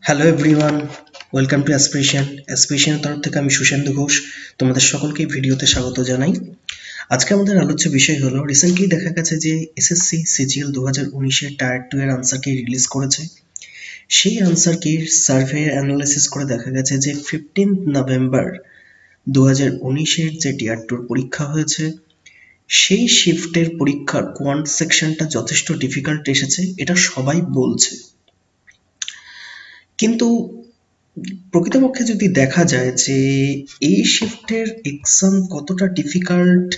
Hello everyone, welcome to aspiration তরফ থেকে আমি সুশান্ত ঘোষ তোমাদের সকলকে ভিডিওতে স্বাগত জানাই। আজকে আমাদের আলোচ্য বিষয় হলো রিসেন্টলি দেখা গেছে যে এসএসসি সিজিএল 2019-এর টায়ার 2 এর আনসার কি রিলিজ করেছে। সেই আনসার কি সার্ভে অ্যানালাইসিস করে দেখা গেছে যে 15 নভেম্বর 2019-এর যে টায়ার 2 পরীক্ষা হয়েছে সেই শিফটের পরীক্ষার কোয়ান্ট সেকশনটা যথেষ্ট ডিফিকাল্ট এসেছে, এটা সবাই বলছে। কিন্তু প্রকৃতপক্ষে যদি দেখা যায় যে এই শিফটের এক্সাম কতটা ডিফিকাল্ট,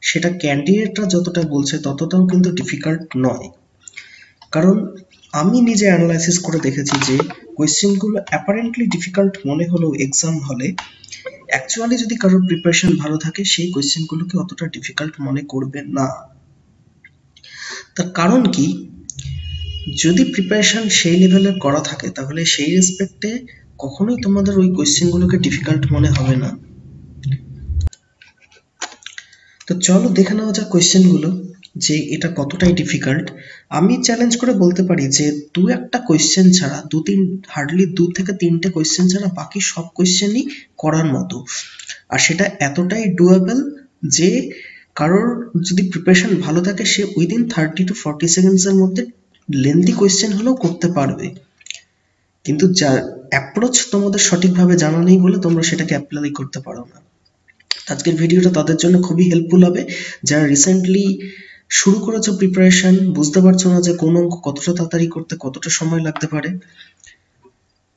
সেটা ক্যান্ডিডেটরা যতটা বলছে ততটাও কিন্তু ডিফিকাল্ট নয়। কারণ আমি নিজে অ্যানালাইসিস করে দেখেছি যে কোয়েশ্চেনগুলো অ্যাপারেন্টলি ডিফিকাল্ট মনে হলেও এক্সাম হলে অ্যাকচুয়ালি যদি কারোর প্রিপারেশন ভালো থাকে সেই কোয়েশ্চেনগুলোকে অতটা ডিফিকাল্ট মনে করবে না। তার কারণ কি, যদি প্রিপারেশন সেই লেভেলের করা থাকে তাহলে সেই রেসপেক্টে কখনোই তোমাদের ওই কোয়েশ্চেনগুলোকে ডিফিকাল্ট মনে হবে না। তো চলো দেখে নেওয়া যাক কোয়েশ্চেনগুলো যে এটা কতটাই ডিফিকাল্ট। আমি চ্যালেঞ্জ করে বলতে পারি যে একটা কোয়েশ্চেন ছাড়া হার্ডলি 2 থেকে 3টে কোয়েশ্চেন ছাড়া বাকি সব কোয়েশ্চেনই করার মতো, আর সেটা এতটাই ডুয়েবল যে কারোর যদি প্রিপারেশন ভালো থাকে সে উইদিন 30 to 40 সেকেন্ডসের মধ্যে লেন্থি কোয়েশ্চেন হলেও করতে পারবে। কিন্তু যার অ্যাপ্রোচ তোমাদের সঠিকভাবে জানা নেই বলে তোমরা সেটাকে অ্যাপ্লাই করতে পারো না। আজকের ভিডিওটা তাদের জন্য খুবই হেল্পফুল হবে যারা রিসেন্টলি শুরু করেছো প্রিপারেশন, বুঝতে পারছো না যে কোন অঙ্ক কতটা তাড়াতাড়ি করতে কতটা সময় লাগতে পারে।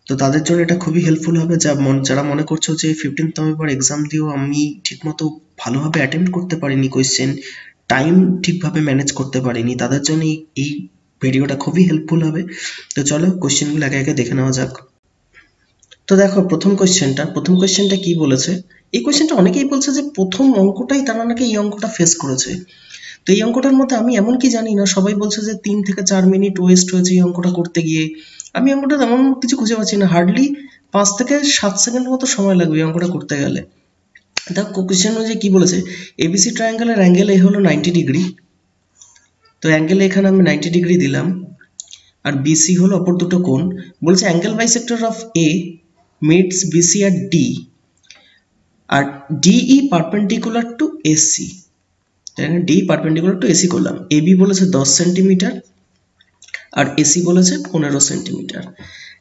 তো তাদের জন্য এটা খুবই হেল্পফুল হবে। যারা মনে করছো যে 15 নভেম্বর এক্সাম দিয়েও আমি ঠিকমতো ভালোভাবে অ্যাটেম্প্ট করতে পারিনি কোয়েশ্চেন, টাইম ঠিকভাবে ম্যানেজ করতে পারিনি, তাদের জন্য এই ভিডিওটা খুবই হেল্পফুল হবে। তো চলো কোয়েশ্চেনগুলো একে একে দেখে নেওয়া যাক। তো দেখো প্রথম কোয়েশ্চেনটা কি বলেছে। এই কোয়েশ্চেনটা অনেকেই বলছে যে প্রথম অঙ্কটাই তারা নাকি এই অঙ্কটা ফেস করেছে। তো এই অঙ্কটার মধ্যে আমি এমন কি জানি না, সবাই বলছে যে 3 থেকে 4 মিনিট ওয়েস্ট হয়েছে এই অঙ্কটা করতে গিয়ে। আমি অঙ্কটা তেমন কিছু খুঁজে পাচ্ছি না, হার্ডলি 5 থেকে 7 সেকেন্ড মতো সময় লাগবে এই অঙ্কটা করতে গেলে। দেখো কোয়েশ্চেন অনুযায়ী কি বলেছে, এবিসি ট্রায়াঙ্গেলের অ্যাঙ্গেল এ হলো 90 ডিগ্রি। তো অ্যাঙ্গেল এখানে আমি 90 ডিগ্রি দিলাম, আর বিসি হলো অপর দুটো কোণ। বলছে angle bisector of A meets BC at D আর DE perpendicular to AC। D perpendicular to AC করলাম। AB বলেছে 10 সেন্টিমিটার আর AC বলেছে 15 সেন্টিমিটার।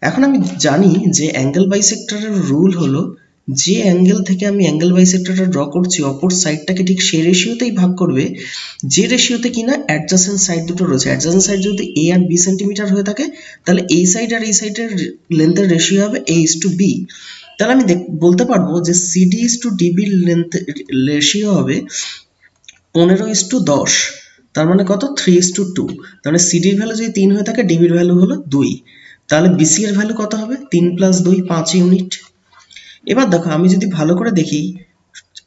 এখন আমি জানি যে অ্যাঙ্গেল বাইসেক্টরের রুল হলো যে অ্যাঙ্গেল থেকে আমি অ্যাঙ্গেল বাইসেক্টরটা ড্র করছি অপর সাইডটাকে ঠিক সেই রেশিওতেই ভাগ করবে যে রেশিওতে কিনা অ্যাডজাসেন্ট সাইড দুটো রয়েছে। অ্যাডজাসেন্ট সাইড যদি A আর B সেন্টিমিটার হয়ে থাকে তাহলে এই সাইড আর এই সাইডের লেন্থের রেশিও হবে A/B। তাহলে আমি বলতে পারবো যে CD/DB লেন্থ রেশিও হবে 15:10। তার মানে কত, 3:2। তাহলে সিডির ভ্যালু যদি 3 হয়ে থাকে, ডিবির ভ্যালু হলো 2। তাহলে বিসি এর ভ্যালু কত হবে, 3 + 2 5 ইউনিট। এবার দেখো আমি যদি ভালো করে দেখি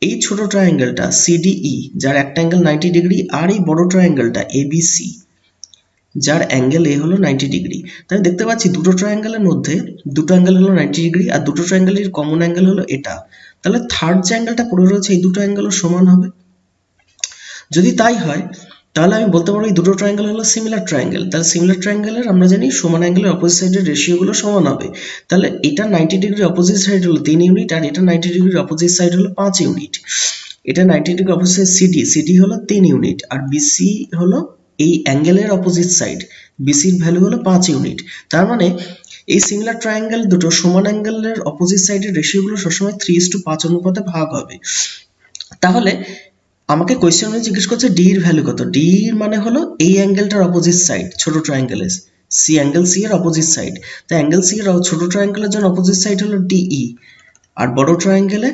এই ছোট ট্রায়াঙ্গেলটা সিডিই যার একটা অ্যাঙ্গেল 90 ডিগ্রি, আর এই বড় ট্রায়াঙ্গেলটা এবিসি যার অ্যাঙ্গেল এ হলো 90 ডিগ্রি। তাহলে দেখতে পাচ্ছি দুটো ট্রায়াঙ্গেলের মধ্যে দুটো অ্যাঙ্গেল হলো 90 ডিগ্রি আর দুটো ট্রায়াঙ্গেলের কমন অ্যাঙ্গেল হলো এটা। তাহলে থার্ড যে অ্যাঙ্গেলটা পড়ে রয়েছে এই দুটো অ্যাঙ্গেলও সমান হবে। যদি তাই হয় তাহলে আমি বলতে পারবো এই দুটো ট্রায়াঙ্গেল হলো সিমিলার ট্রায়াঙ্গেল। তাহলে সিমিলার ট্রায়াঙ্গেলের আমরা জানি সমান অ্যাঙ্গেলের অপোজিট সাইডের রেশিওগুলো সমান হবে। তাহলে এটা 90 ডিগ্রি অপোজিট সাইড হলো 3 ইউনিট আর এটা 90 ডিগ্রি অপোজিট সাইড হলো 5 ইউনিট। এটা 90 ডিগ্রি অপোজিট সাইড সিডি হলো 3 ইউনিট আর বিসি হলো এই অ্যাঙ্গেলের অপোজিট সাইড, বিসির ভ্যালু হলো 5 ইউনিট। তার মানে এই সিমিলার ট্রায়াঙ্গেল দুটো সমান অ্যাঙ্গেলের অপোজিট সাইডের রেশিওগুলো সবসময় 3:5 অনুপাতে ভাগ হবে। তাহলে আমাকে কোয়েশ্চেনে জিজ্ঞেস করছে ডি এর ভ্যালু কত। ডি এর মানে হলো এই অ্যাঙ্গেলটার অপোজিট সাইড, ছোট ট্রায়াঙ্গেলের সি অ্যাঙ্গেল সি এর অপোজিট সাইড। তো অ্যাঙ্গেল সি এর ছোট ট্রায়াঙ্গেলের জন্য অপোজিট সাইড হলো ডিই আর বড় ট্রায়াঙ্গেলে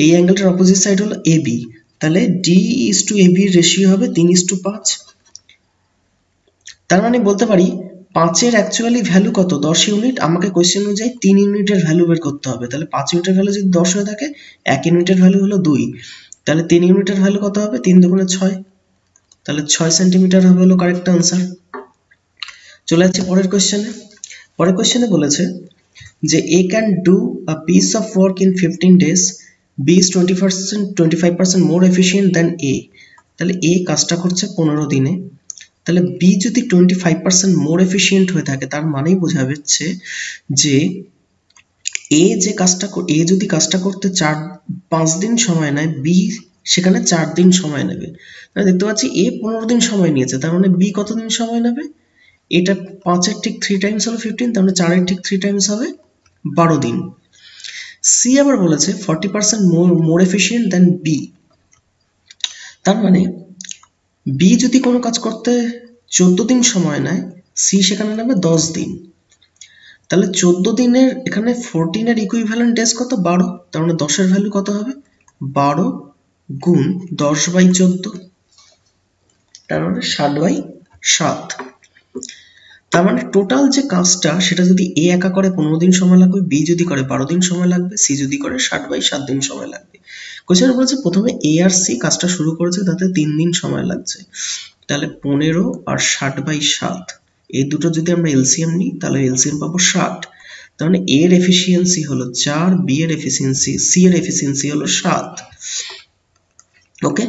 এই অ্যাঙ্গেলটার অপোজিট সাইড হলো এবি। তাহলে D/AB এর রেশিও হবে 3:5। তার মানে বলতে পারি 5 এর অ্যাকচুয়ালি ভ্যালু কত, 10 ইউনিট। আমাকে কোয়েশ্চেন অনুযায়ী 3 ইউনিটের ভ্যালু বের করতে হবে। তাহলে 5 ইউনিটের ভ্যালু যদি 10 হয়ে থাকে, 1 ইউনিটের ভ্যালু হলো 2। তাহলে 3 ইউনিটের ভ্যালু কত হবে, 3 দুগুণে 6। তাহলে 6 সেন্টিমিটার হবে হলো কারেক্ট আনসার। চলে যাচ্ছি পরের কোয়েশ্চেনে বলেছে যে A can do a piece of work in 15 days, B is 25% more efficient than A। তাহলে A কাজটা করছে 15 দিনে, তাহলে বি যদি 25% মোর এফিশিয়েন্ট হয়ে থাকে তার মানেই বোঝা যাচ্ছে যে এ যদি কাজটা করতে 5 দিন সময় নেয়, বি সেখানে 4 দিন সময় নেবে। তাহলে দেখতে পাচ্ছি এ 15 দিন সময় নিয়েছে, তার মানে বি কতদিন সময় নেবে? এটা 5 এর ঠিক 3 টাইমস হলো 15, তার মানে 4 এর ঠিক 3 টাইমস হবে 12 দিন। সি আবার বলেছে 40% মোর এফিশিয়েন্ট দেন বি, তার মানে বি যদি কোনো কাজ করতে 14 দিন সময় নেয়, সি সেখানে নেবে 10 দিন। তাহলে 14 দিনের এখানে 14 এর ইকুইভ্যালেন্ট ডেজ কত? 12, তার মানে 10 এর ভ্যালু কত হবে? 12 গুণ 10/14, তার মানে 7/7। তার মানে টোটাল যে কাজটা সেটা যদি এ একা করে 15 দিন সময় লাগবে, বি যদি করে 12 দিন সময় লাগবে, সি যদি করে 7/7 দিন সময় লাগবে। কোশ্চেন বলেছে প্রথমে এ আর সি কাজটা শুরু করেছে, তাতে 3 দিন সময় লাগছে। তাহলে 15 আর 7/7, এই দুটো যদি আমরা এলসিএম নিই তাহলে এলসিএম পাবো 7। তার মানে এ এর এফিসিয়েন্সি হলো 4, বি এর এফিসিয়েন্সি, সি এর এফিসিয়েন্সি হলো 7। ওকে,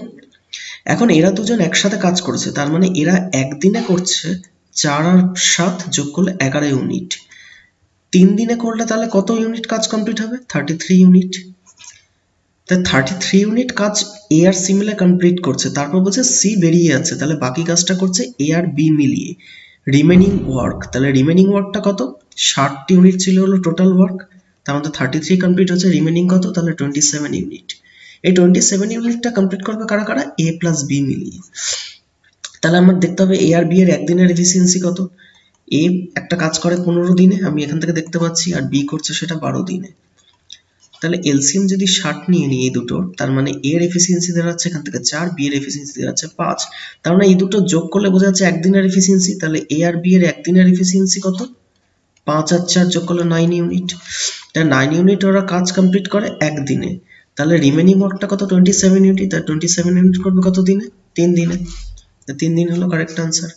এখন এরা দুজন একসাথে কাজ করেছে, তার মানে এরা একদিনে করছে 4 আর 7 যোগ করলে 11 ইউনিট। 3 দিনে করলে তাহলে কত ইউনিট কাজ কমপ্লিট হবে? 33 ইউনিট। তাই 33 ইউনিট কাজ এ আর সি মিলে কমপ্লিট করছে। তারপর বলছে সি বেরিয়ে আছে, তাহলে বাকি কাজটা করছে এ আর বি মিলিয়ে, রিমেনিং ওয়ার্ক। তাহলে রিমেনিং ওয়ার্কটা কত? 60 ইউনিট ছিল হলো টোটাল ওয়ার্ক, তার মধ্যে 33 কমপ্লিট হচ্ছে, রিমেনিং কত? তাহলে 27 ইউনিট। এই 27 ইউনিটটা কমপ্লিট করবে কারা কারা? এ প্লাস বি মিলিয়ে। তাহলে আমার দেখতে হবে এ আর বি এর একদিনের এফিসিয়েন্সি কত। এ একটা কাজ করে 15 দিনে, আমি এখান থেকে দেখতে পাচ্ছি, আর বি করছে সেটা 12 দিনে। তাহলে এলসিএম যদি 60 নিয়ে নিই এই দুটো, তার মানে এর এফিসিয়েন্সি দাঁড়াচ্ছে এখান থেকে 4, বি এর এফিসিয়েন্সি দাঁড়াচ্ছে 5। তার মানে এই দুটো যোগ করলে বোঝা যাচ্ছে একদিনের এফিসিয়েন্সি। তাহলে এ আর বি এর একদিনের এফিসিয়েন্সি কত? 5 আর 4 যোগ করলে 9 ইউনিট। তাহলে 9 ইউনিট ওরা কাজ কমপ্লিট করে একদিনে। তাহলে রিমেনিং ওয়ার্কটা কত? 27 ইউনিট। তাহলে 27 ইউনিট করবে কত দিনে? 3 দিনে। 3 দিন হলো কারেক্ট আনসার।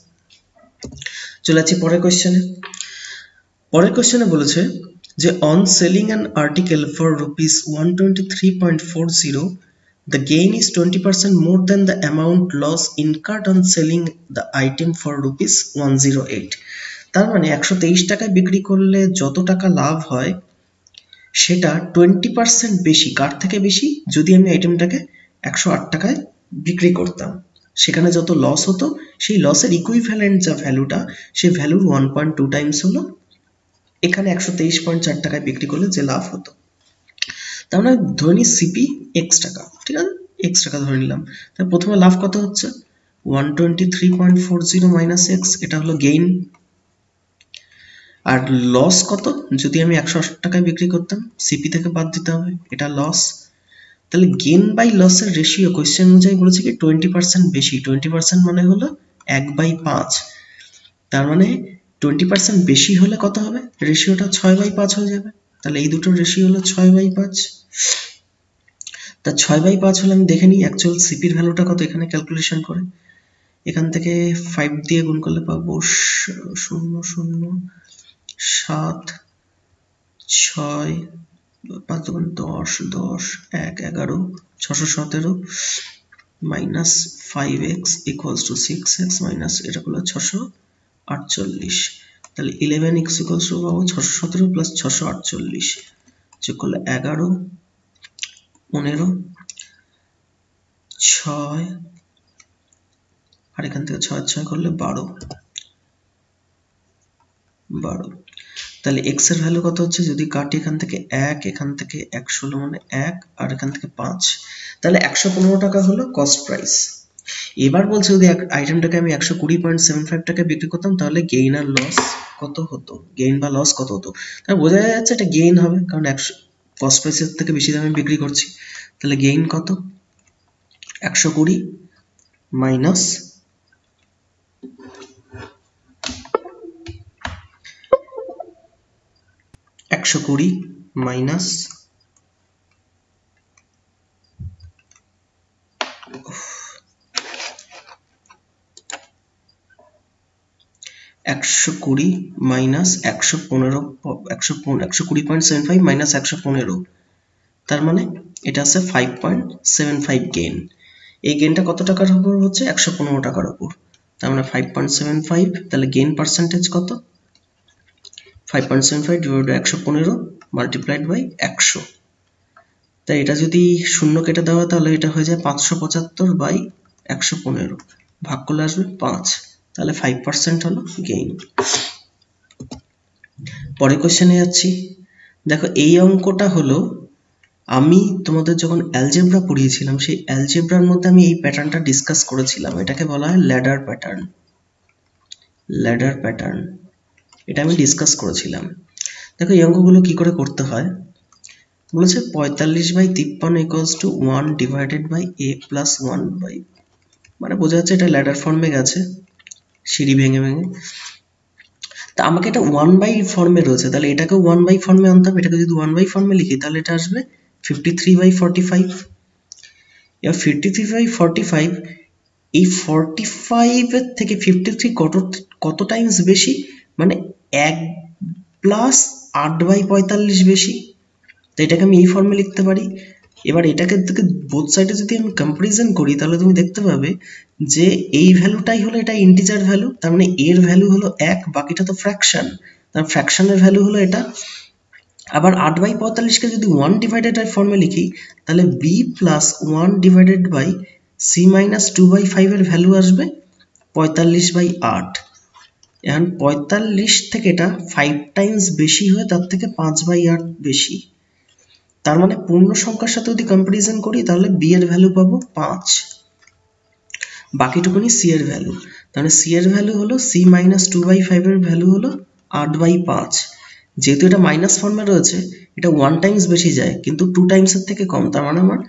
চলে যাচ্ছি পরের কোশ্চেনে। পরের কোশ্চেনে বলেছে যে on selling an article for rupees 123.40, the gain is 20% more than the amount loss incurred on selling the item for rupees 108। তার মানে 123 টাকায় বিক্রি করলে যত টাকা লাভ হয় সেটা 20% বেশি। কার থেকে বেশি? যদি আমি আইটেমটাকে 108 টাকায় বিক্রি করতাম, সেখানে যত লস হতো সেই লসের ইকুইভ্যালেন্ট যা ভ্যালুটা, সেই ভ্যালুর 1.2 টাইমস হলো এখানে 123.4 টাকায় বিক্রি করলে যে লাভ হতো। তার মানে ধরে নিই সিপি এক্স টাকা, ঠিক আছে, এক্স টাকা ধরে নিলাম। তাহলে প্রথমে লাভ কত হচ্ছে? 123.40 মাইনাস এক্স, এটা হলো গেইন। আর লস কত? যদি আমি 108 টাকায় বিক্রি করতাম, সিপি থেকে বাদ দিতে হবে, এটা লস। তাহলে গেইন বাই লসের রেশিও কোয়েশ্চেন অনুযায়ী বলেছে কি 20% বেশি। 20% মানে হলো 1/5। তার মানে 20% বেশি হলে কত হবে? রেশিওটা 6/5 হয়ে যাবে। তাহলে এই দুটোর রেশিও হলো 6/5। তা 6/5 হলে আমি দেখে নিই অ্যাকচুয়াল সিপির ভ্যালুটা কত এখানে ক্যালকুলেশন করে। এখান থেকে 5 দিয়ে গুণ করলে পাবো 0.007, 6, 5 দুগুণ 10, 10, 1, 11, 617 minus 5x equals to 6x minus এটা হলো 648। তাহলে 11x ইকুয়ালস টু পাবো 617 প্লাস 648 যোগ করলে 11, 15, 6 আর এখান থেকে 6 করলে 12। তাহলে x এর ভ্যালু কত হচ্ছে? যদি কাটি এখান থেকে 1, এখান থেকে 116 মানে 1, আর এখান থেকে 5, তাহলে 115 টাকা হলো কস্ট প্রাইস। এবার বলছে যদি আইটেমটাকে আমি 120.75 টাকায় বিক্রি করতাম তাহলে গেইন আর লস কত হতো? গেইন বা লস কত হতো? তাহলে বোঝা যাচ্ছে এটা গেইন হবে, কারণ কস্ট প্রাইসের থেকে বেশি দামে বিক্রি করছি। তাহলে গেইন কত? 120 মাইনাস 120 মাইনাস 120 মাইনাস 115, 120.75 মাইনাস 115, তার মানে এটা আছে 5.75 গেইন। এই গেইনটা কত টাকার উপর হচ্ছে? 115 টাকার উপর। তার মানে 5.75, তাহলে গেইন পার্সেন্টেজ কত? 5.75 ডিভাইড বাই 115 মাল্টিপ্লাইড বাই 100। তাই এটা যদি শূন্য কেটে দেওয়া তাহলে এটা হয়ে যায় 575 বাই 115, ভাগ করলে আসবে 5, তাহলে 5% হলো গেইন। পরের কোশ্চেনে যাচ্ছি। দেখো এই অঙ্কটা হলো, আমি তোমাদের যখন অ্যালজেব্রা পড়িয়েছিলাম সেই অ্যালজেব্রার মধ্যে আমি এই প্যাটার্নটা ডিসকাস করেছিলাম, এটাকে বলা হয় ল্যাডার প্যাটার্ন। ল্যাডার প্যাটার্ন এটা আমি ডিসকাস করেছিলাম। দেখো এই অঙ্কগুলো কি করে করতে হয় বলেছে, 45/53 equals to 1 divided by a plus 1 by, মানে বোঝা যাচ্ছে এটা ল্যাডার ফর্মে গেছে, সিঁড়ি ভেঙে ভেঙে। তা আমাকে এটা 1 বাই ফর্মে রয়েছে, তাহলে এটাকে 1 বাই ফর্মে আনতে হবে। এটাকে যদি 1 বাই ফর্মে লিখি তাহলে এটা আসবে 53/45। এবার 53/45, এই 45 এর থেকে 53 কত টাইমস বেশি, মানে 1 প্লাস 8/45 বেশি। তো এটাকে আমি এই ফর্মে লিখতে পারি। এবার এটাকে বোথ সাইডে যদি আমি কম্পারিজন করি তাহলে তুমি দেখতে পাবে যে এই ভ্যালুটাই হলো এটা ইন্টিজার ভ্যালু, তার মানে এর ভ্যালু হলো 1, বাকিটা তো ফ্র্যাকশন, তার ফ্র্যাকশনের ভ্যালু হলো এটা। আবার 8/45 কে যদি 1 ডিভাইডেড বাই ফর্মে লিখি তাহলে b plus 1 divided by c minus 2/5 এর ভ্যালু আসবে 45/8। এখন 45 থেকে এটা 5 টাইমস বেশি হয়ে তার থেকে 5/8 বেশি, তার মানে পূর্ণ সংখ্যার সাথে যদি কম্পারিজন করি তাহলে b এর ভ্যালু পাবো 5, বাকিটুকুনি c এর ভ্যালু। তাহলে c এর ভ্যালু হলো c মাইনাস 2/5 এর ভ্যালু হলো 8/5। যেহেতু এটা মাইনাস ফর্মে রয়েছে এটা 1 টাইমস বেশি যায় কিন্তু 2 টাইমসের থেকে কম, তার মানে আমার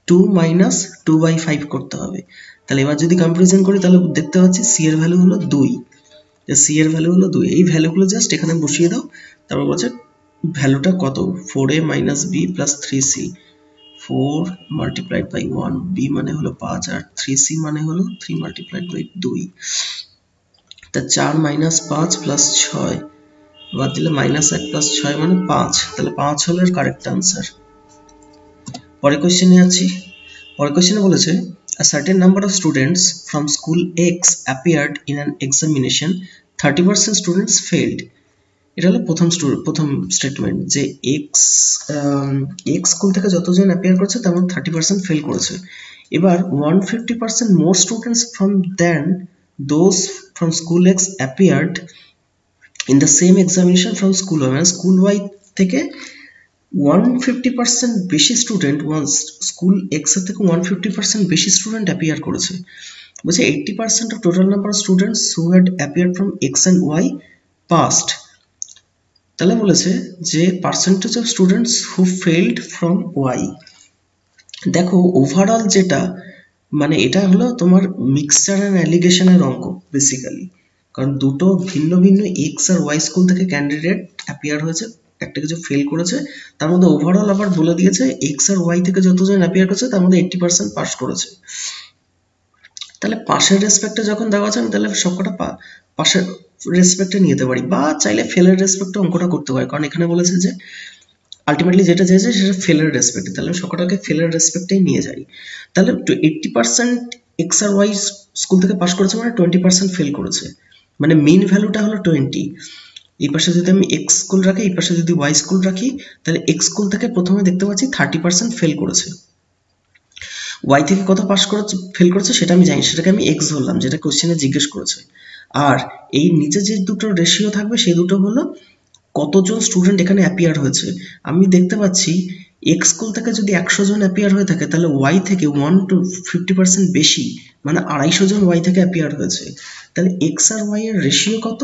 2 মাইনাস 2/5 করতে হবে। তাহলে এবার যদি কম্পারিজন করি তাহলে দেখতে পাচ্ছি c এর ভ্যালু হলো 2, c এর ভ্যালু হলো 2। এই ভ্যালুগুলো জাস্ট এখানে বসিয়ে দাও, তারপর বলছে ভ্যালুটা কত, 4a minus b plus 3c, 4 multiplied by 1, b মানে হলো 5 আর 3c মানে হলো 3 মাল্টিপ্লাইড বাই 2। তা 4 মাইনাস 5 প্লাস 6 বাদ দিলে মাইনাস 1 প্লাস 6 মানে 5, তাহলে 5 হলো এর কারেক্ট আনসার। পরের কোশ্চেনে আছি। পরের কোশ্চেনে বলেছে a certain number of students from school X appeared in an examination, 30% students failed। এটা হলো প্রথম স্টেটমেন্ট যে এক্স স্কুল থেকে যতজন অ্যাপিয়ার করেছে তার মধ্যে 30% ফেল করেছে। এবার 150% more students from then those from school X appeared in the same examination from school Y, মানে স্কুল ওয়াই থেকে 150% বেশি স্টুডেন্ট স্কুল এক্স এর থেকে 150% বেশি স্টুডেন্ট অ্যাপিয়ার করেছে। বলছে 80% of total number of students who had appeared from X and Y passed। তাহলে বলেছে যে percentage of students who failed from Y. দেখো ওভারঅল যেটা, মানে এটা হলো তোমার মিক্সচার অ্যান্ড অ্যালিগেশনের অঙ্ক বেসিক্যালি, কারণ দুটো ভিন্ন ভিন্ন এক্স আর ওয়াই স্কুল থেকে ক্যান্ডিডেট অ্যাপিয়ার হয়েছে, একটা কিছু ফেল করেছে, তার মধ্যে ওভারঅল আবার বলে দিয়েছে এক্স আর ওয়াই থেকে যতজন অ্যাপিয়ার করেছে তার মধ্যে 80% পাস করেছে। তাহলে পাশের রেসপেক্টে যখন দেওয়া আছে আমি তাহলে সবকটা পাশের রেসপেক্টে নিয়ে যেতে পারি, বা চাইলে ফেলের রেসপেক্টে অঙ্কটা করতে পারি, কারণ এখানে বলেছে যে আলটিমেটলি যেটা চেয়েছে সেটা ফেলের রেসপেক্টে, তাহলে আমি সবকটাকে ফেলের রেসপেক্টেই নিয়ে যাই। তাহলে 80% এক্স আর ওয়াই স্কুল থেকে পাস করেছে মানে 20% ফেল করেছে, মানে মেইন ভ্যালুটা হলো 20। এই পাশে যদি আমি এক্স স্কুল রাখি, এই পাশে যদি ওয়াই স্কুল রাখি, তাহলে এক্স স্কুল থেকে প্রথমে দেখতে পাচ্ছি 30% ফেল করেছে, ওয়াই থেকে কত পাস করেছে ফেল করেছে সেটা আমি জানি, সেটাকে আমি এক্স ধরলাম যেটা কোশ্চেনে জিজ্ঞেস করেছে। আর এই নিচে যে দুটো রেশিও থাকবে সেই দুটো হলো কতজন স্টুডেন্ট এখানে অ্যাপিয়ার হয়েছে। আমি দেখতে পাচ্ছি এক্স স্কুল থেকে যদি 100 জন অ্যাপিয়ার হয়ে থাকে তাহলে ওয়াই থেকে 1 to 50% বেশি, মানে 250 জন ওয়াই থেকে অ্যাপিয়ার হয়েছে। তাহলে এক্স আর ওয়াই এর রেশিও কত,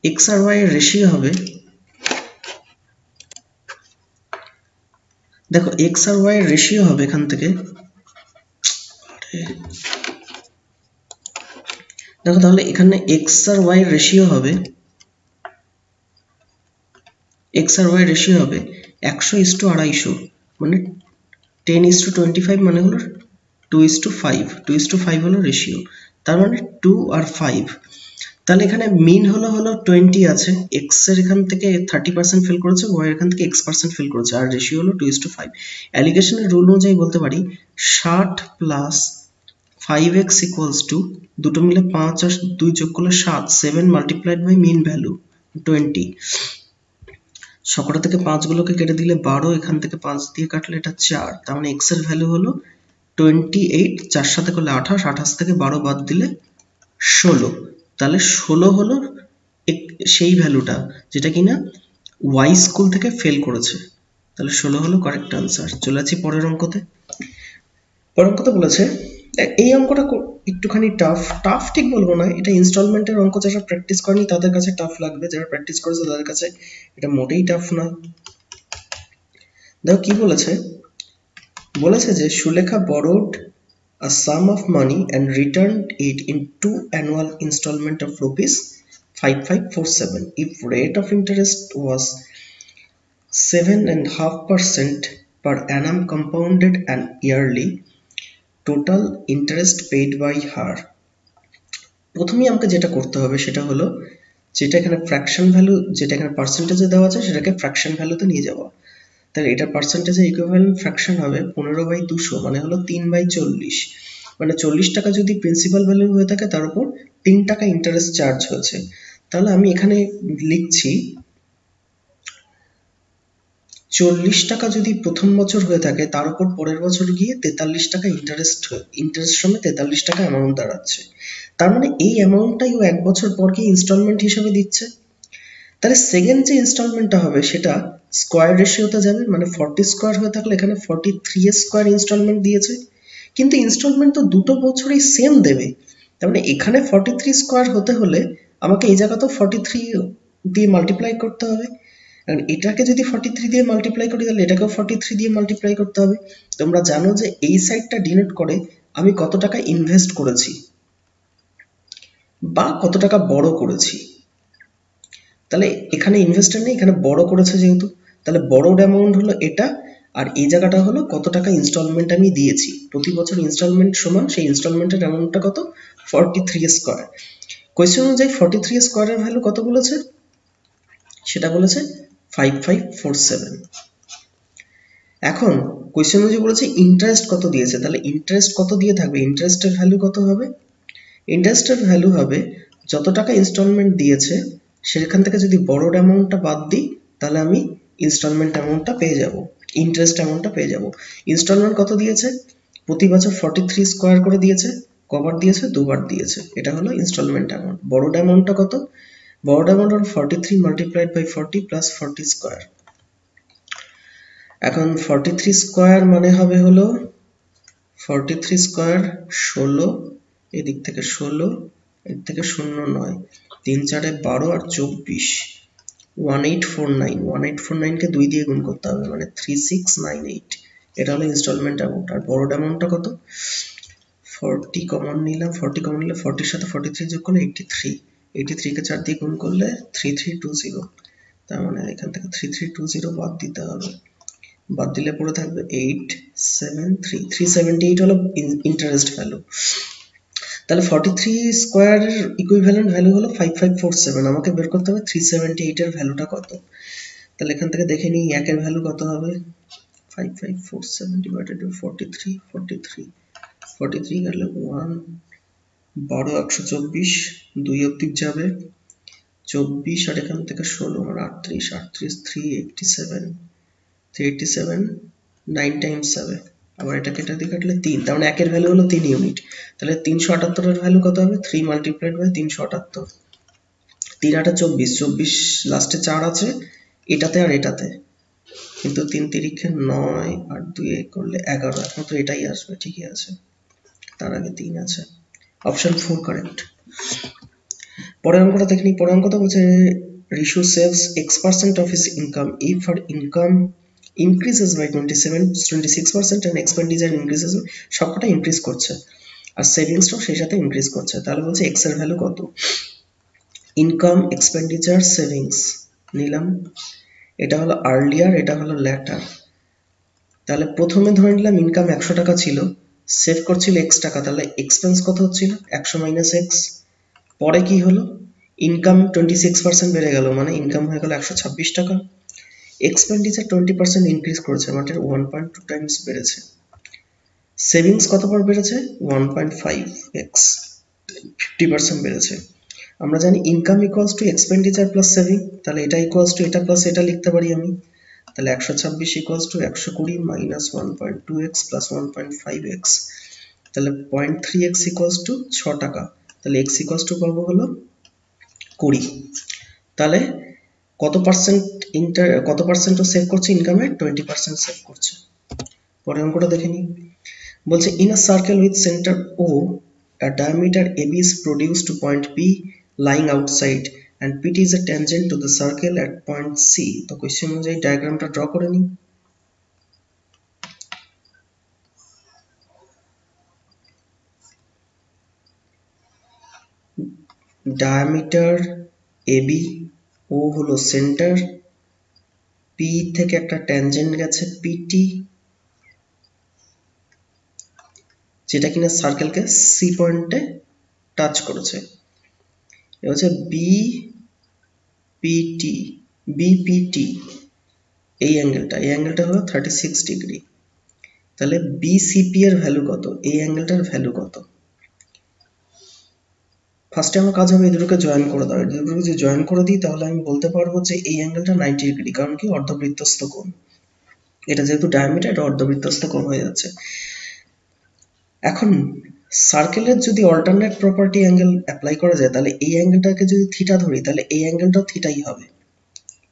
এক্স আর ওয়াই এর রেশিও হবে, দেখো এক্স আর ওয়াই এর রেশিও হবে এখান থেকে, দেখো তাহলে এখানে এক্স আর ওয়াই এর রেশিও হবে, এক্স আর ওয়াই রেশিও হবে 100:250, মানে 10:25 মানে হলো 2:5, 2:5 হলো রেশিও, তার মানে 2 আর 5। তাহলে এখানে মিন হলো 20 আছে, এক্স এর এখান থেকে 30% ফেল করেছে, ওয়াই এর এখান থেকে x% ফেল করেছে, আর রেশিও হলো 2:5। অ্যালিগেশনের রুল অনুযায়ী বলতে পারি 60 প্লাস 5x ইকুয়ালস টু দুটো মিলে 5 আর 2 যোগ করলে 7, 7 মাল্টিপ্লাইড বাই মিন ভ্যালু 20। সবকটা থেকে 5 গুলোকে কেটে দিলে 12, এখান থেকে 5 দিয়ে কাটলে এটা 4, তার মানে x এর ভ্যালু হলো 28, 4 সাথে করলে 28, 28 থেকে 12 বাদ দিলে 16, তাহলে 16 হলো সেই ভ্যালুটা যেটা কিনা y স্কুল থেকে ফেল করেছে, তাহলে 16 হলো কারেক্ট আনসার। চলে আসি পরের অঙ্কতে। পরের অঙ্কতে বলেছে, এই অঙ্কটা একটুখানি টাফ ঠিক বলবো না, এটা ইনস্টলমেন্টের অঙ্ক, যারা প্র্যাকটিস করেনি তাদের কাছে টাফ লাগবে, যারা প্র্যাকটিস করেছে তাদের কাছে এটা মোটেই টাফ নয়। দেখো কি বলেছে, বলেছে যে Sulekha borrowed a sum of money and returned it in 2 annual installment of rupees 5547. If rate of interest was 7.5% per annum compounded and yearly, total interest paid by her. প্রথমেই আমাকে যেটা করতে হবে সেটা হলো, যেটা এখানে ফ্র্যাকশন ভ্যালু, যেটা এখানে পার্সেন্টেজে দেওয়া আছে সেটাকে ফ্র্যাকশন ভ্যালুতে নিয়ে যাওয়া। তাহলে এটা পার্সেন্টেজে ইকুইভ্যালেন্ট ফ্র্যাকশন হবে 15/200, মানে হলো 3/40, মানে 40 টাকা যদি প্রিন্সিপাল ভ্যালু হয়ে থাকে তার উপর 3 টাকা ইন্টারেস্ট চার্জ হয়েছে। তাহলে আমি এখানে লিখছি 40 টাকা যদি প্রথম বছর হয়ে থাকে তার উপর পরের বছর গিয়ে 43 টাকা ইন্টারেস্ট সময় 43 টাকা অ্যামাউন্ট দাঁড়াচ্ছে। তার মানে এই অ্যামাউন্টটাই ও এক বছর পর গিয়ে ইনস্টলমেন্ট হিসেবে দিচ্ছে। তাহলে সেকেন্ড যে ইনস্টলমেন্টটা হবে সেটা স্কোয়ার রেশিওতে যাবে, মানে 40 স্কোয়ার হয়ে থাকলে এখানে 43 স্কোয়ার ইনস্টলমেন্ট দিয়েছে, কিন্তু ইনস্টলমেন্ট তো দুটো বছরই সেম দেবে। তার মানে এখানে 43 স্কোয়ার হতে হলে আমাকে এই জায়গাতেও 43 দিয়ে মাল্টিপ্লাই করতে হবে, কারণ এটাকে যদি 43 দিয়ে মাল্টিপ্লাই করি তাহলে এটাকেও 43 দিয়ে মাল্টিপ্লাই করতে হবে। তোমরা জানো যে এই সাইডটা ডিনোট করে আমি কত টাকা ইনভেস্ট করেছি বা কত টাকা বড় করেছি। তাহলে এখানে ইনভেস্টার নেই, এখানে বড় করেছে যেহেতু, তাহলে বড় অ্যামাউন্ট হলো এটা, আর এই জায়গাটা হলো কত টাকা ইনস্টলমেন্ট আমি দিয়েছি প্রতি বছর। ইনস্টলমেন্ট সমান সেই ইনস্টলমেন্টের অ্যামাউন্টটা কত, 43 স্কোয়ার। কোয়েশ্চেন অনুযায়ী 43 স্কোয়ারের ভ্যালু কত বলেছে, সেটা বলেছে 5547। এখন কোয়েশ্চেন অনুযায়ী বলেছে ইন্টারেস্ট কত দিয়েছে, তাহলে ইন্টারেস্ট কত দিয়ে থাকবে, ইন্টারেস্টের ভ্যালু কত হবে, ইন্টারেস্টের ভ্যালু হবে যত টাকা ইনস্টলমেন্ট দিয়েছে সেখান থেকে যদি বড় অ্যামাউন্টটা বাদ দিই তাহলে আমি ইনস্টলমেন্ট অ্যামাউন্টটা পেয়ে যাব, ইন্টারেস্ট অ্যামাউন্টটা পেয়ে যাব। ইনস্টলমেন্ট কত দিয়েছে, প্রতি বছর 43 স্কোয়ার করে দিয়েছে, কবার দিয়েছে, দুবার দিয়েছে, এটা হলো ইনস্টলমেন্ট অ্যামাউন্ট। বড় অ্যামাউন্টটা কত, বড় অ্যামাউন্ট হলো 43 মাল্টিপ্লাইড বাই 40 প্লাস 40 স্কোয়ার। এখন 43 স্কোয়ার মানে হবে হলো 43 স্কোয়ার 16, এদিক থেকে 16, এর থেকে 0 9, 3 4 12 আর 24, 1849, 1849 কে 2 দিয়ে গুণ করতে হবে, মানে 3698। এটা হলো ইনস্টলমেন্ট অ্যামাউন্ট। আর বড় অ্যামাউন্টটা কত, 40 কমন নিলাম, 40 কমন নিলে 40 এর সাথে 43 যোগ করলে 83, 83 কে 4 দিয়ে গুণ করলে 3320, তার মানে এখান থেকে 3320 বাদ দিতে হবে, বাদ দিলে পড়ে থাকবে 873, 378 হলো ইন্টারেস্ট ভ্যালু। তাহলে 43 স্কোয়ারের ইকুইভ্যালেন্ট ভ্যালু হলো 5547, আমাকে বের করতে হবে 378 এর ভ্যালুটা কত। তাহলে এখান থেকে দেখে নিই একের ভ্যালু কত হবে, 5547 ডিভাইডেড বাই 43, 43 গেলে 1, 12 124, 2 অবধি যাবে 24, আর এখান থেকে 16 মানে 38, 387, 9 টাইমস যাবে, আবার এটাকে এটা দিয়ে কাটলে 3, তার মানে একের ভ্যালু হলো 3 ইউনিট। তাহলে 378 এর ভ্যালু কত হবে, 3 মাল্টিপ্লাইড বাই 378, 3 8 24, 24 লাস্টে 4 আছে এটাতে আর এটাতে, কিন্তু 3 তিরিখে 9 আর 2 করলে 11, এখন তো এটাই আসবে, ঠিকই আছে, তার আগে 3 আছে, অপশন 4 কারেক্ট। পরের অঙ্কটা দেখে নিই। পরের অঙ্কটা বলছে Rishu saves x% of his income if her income increases by 26% and expenditure increases, সবকটা ইনক্রিজ করছে আর সেভিংসটাও সেই সাথে ইনক্রিজ করছে। তাহলে বলছে x এর ভ্যালু কত, ইনকাম, এক্সপেন্ডিচার, সেভিংস নিলাম, এটা হলো আর্লিয়ার, এটা হলো ল্যাটার। তাহলে প্রথমে ধরে নিলাম ইনকাম 100 টাকা ছিল, সেভ করছিল x টাকা, তাহলে এক্সপেন্স কত হচ্ছিল 100 মাইনাস x। পরে কি হলো, ইনকাম 26% বেড়ে গেল, মানে ইনকাম হয়ে গেল 126 টাকা, এক্সপেন্ডিচার 20% ইনক্রিজ করেছে, মানে 1.2 টাইমস বেড়েছে। সেভিংস কতবার বেড়েছে? 1.5x, 50% বেড়েছে। আমরা জানি income equals to expenditure plus saving, তাহলে এটা ইকুয়ালস টু এটা প্লাস এটা লিখতে পারি আমি। তাহলে 126 equals to 120 minus 1.2x plus 1.5x, তাহলে 0.3x ইকুয়ালস টু 6 টাকা। তাহলে x ইকুয়ালস টু পাবো হলো 20। তাহলে কত পার্সেন্ট সেভ করছে ইনকামে? 20% সেভ করছে। পরের অঙ্কটা দেখে নিই। বলছে in a circle with centre O a diameter AB is produced to point B lying outside and PT is a tangent to the circle at point C. তো কোশ্চেন অনুযায়ী ডায়াগ্রামটা draw করে নিই। ডায়ামিটার AB, O হলো centre, P থেকে একটা tangent গেছে PT, যেটা কিনা সার্কেলকে C পয়েন্টে টাচ করেছে। এটা হচ্ছে BPT, এই অ্যাঙ্গেলটা হলো 36 ডিগ্রি। তাহলে BCP এর ভ্যালু কত? এই অ্যাঙ্গেলটার ভ্যালু কত? ফার্স্টে আমার কাজ হবে এই দুটোকে জয়েন করে দাও। এই দুটোকে যদি জয়েন করে দিই তাহলে আমি বলতে পারবো যে এই অ্যাঙ্গেলটা 90 ডিগ্রি, কারণ কি অর্ধবৃত্তস্থ কোণ। এটা যেহেতু ডায়ামিটার, এটা অর্ধবৃত্তস্থ কোণ হয়ে যাচ্ছে। এখন সার্কেলের যদি অল্টারনেট প্রপার্টি অ্যাঙ্গেল অ্যাপ্লাই করা যায়, তাহলে এই অ্যাঙ্গেলটাকে যদি থিটা ধরি তাহলে এই অ্যাঙ্গেলটাও থিটাই হবে।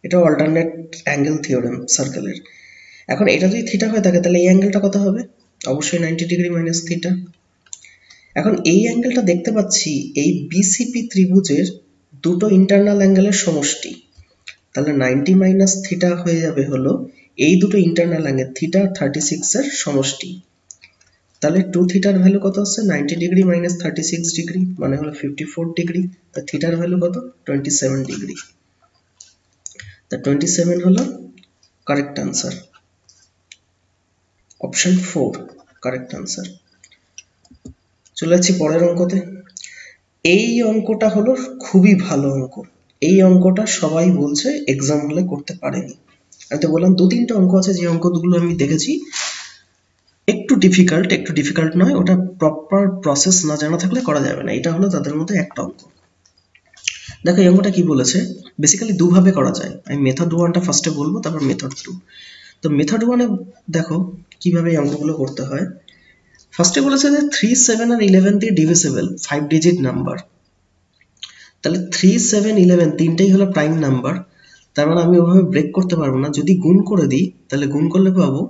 এটা অল্টারনেট অ্যাঙ্গেল থিওরেম সার্কেলের। এখন এটা যদি থিটা হয়ে থাকে তাহলে এই অ্যাঙ্গেলটা কত হবে? অবশ্যই 90 ডিগ্রি মাইনাস থিটা। এখন এই অ্যাঙ্গেলটা দেখতে পাচ্ছি এই বিসিপি ত্রিভুজের দুটো ইন্টারনাল অ্যাঙ্গেলের সমষ্টি। তাহলে 90 মাইনাস থিটা হয়ে যাবে হলো এই দুটো ইন্টারনাল অ্যাঙ্গেল থিটা 36 এর সমষ্টি। তাহলে 2 থিটার ভ্যালু কত হচ্ছে? 90 ডিগ্রি মাইনাস 36 ডিগ্রি মানে হলো 54 ডিগ্রি। তা থিটার ভ্যালু কত? 27 ডিগ্রি। তা 27 হলো correct answer. Option 4 correct answer. চলে যাচ্ছি পরের অঙ্কতে। এই অঙ্কটা হলো খুবই ভালো অঙ্ক। এই অঙ্কটা সবাই বলছে এক্সাম হলে করতে পারেনি। আমি তো বললাম 2-3টা অঙ্ক আছে যে অঙ্কগুলো আমি দেখেছি একটু ডিফিকাল্ট নয়, ওটা প্রপার প্রসেস না জানা থাকলে করা যাবে না। এটা হলো তাদের মধ্যে একটা অঙ্ক। দেখো এই অঙ্কটা কি বলেছে, বেসিক্যালি দুভাবে করা যায়। আমি মেথড 1টা ফার্স্টে বলবো, তারপর মেথড 2। তো মেথড 1-এ দেখো কিভাবে এই অঙ্কগুলো করতে হয়। ফার্স্টে বলেছে যে 3, 7 আর 11 দিয়ে ডিভিজিবল 5 ডিজিট নাম্বার। তাহলে 3, 7, 11 তিনটেই হলো প্রাইম নাম্বার। তার মানে আমি ওভাবে ব্রেক করতে পারবো না। যদি গুণ করে দিই তাহলে গুণ করলে পাবো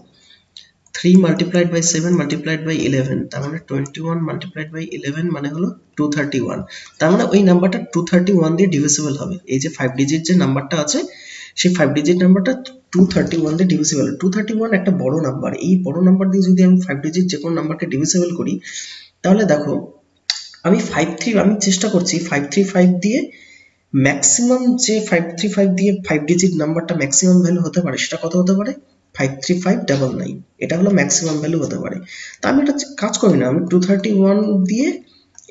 3 multiplied by 7 multiplied by 11, তার মানে 21 multiplied by 11 মানে হলো 231। তার মানে ওই নাম্বারটা 231 দিয়ে ডিভিজিবল হবে। এই যে 5 ডিজিট যে নাম্বারটা আছে সেই 5 ডিজিট নাম্বারটা 231 দিয়ে ডিভিজিবল। 231 একটা বড় নাম্বার। এই বড় নাম্বার দিয়ে যদি আমি 5 ডিজিট যে কোনো নাম্বারকে ডিভিজিবল করি তাহলে দেখো আমি আমি চেষ্টা করছি 535 দিয়ে ম্যাক্সিমাম যে 535 দিয়ে 5 ডিজিট নাম্বারটা ম্যাক্সিমাম ভ্যালু হতে পারে সেটা কত হতে পারে? 53599। এটা হলো ম্যাক্সিমাম ভ্যালু হতে পারে। তা আমি এটা কাজ করি না, আমি 231 দিয়ে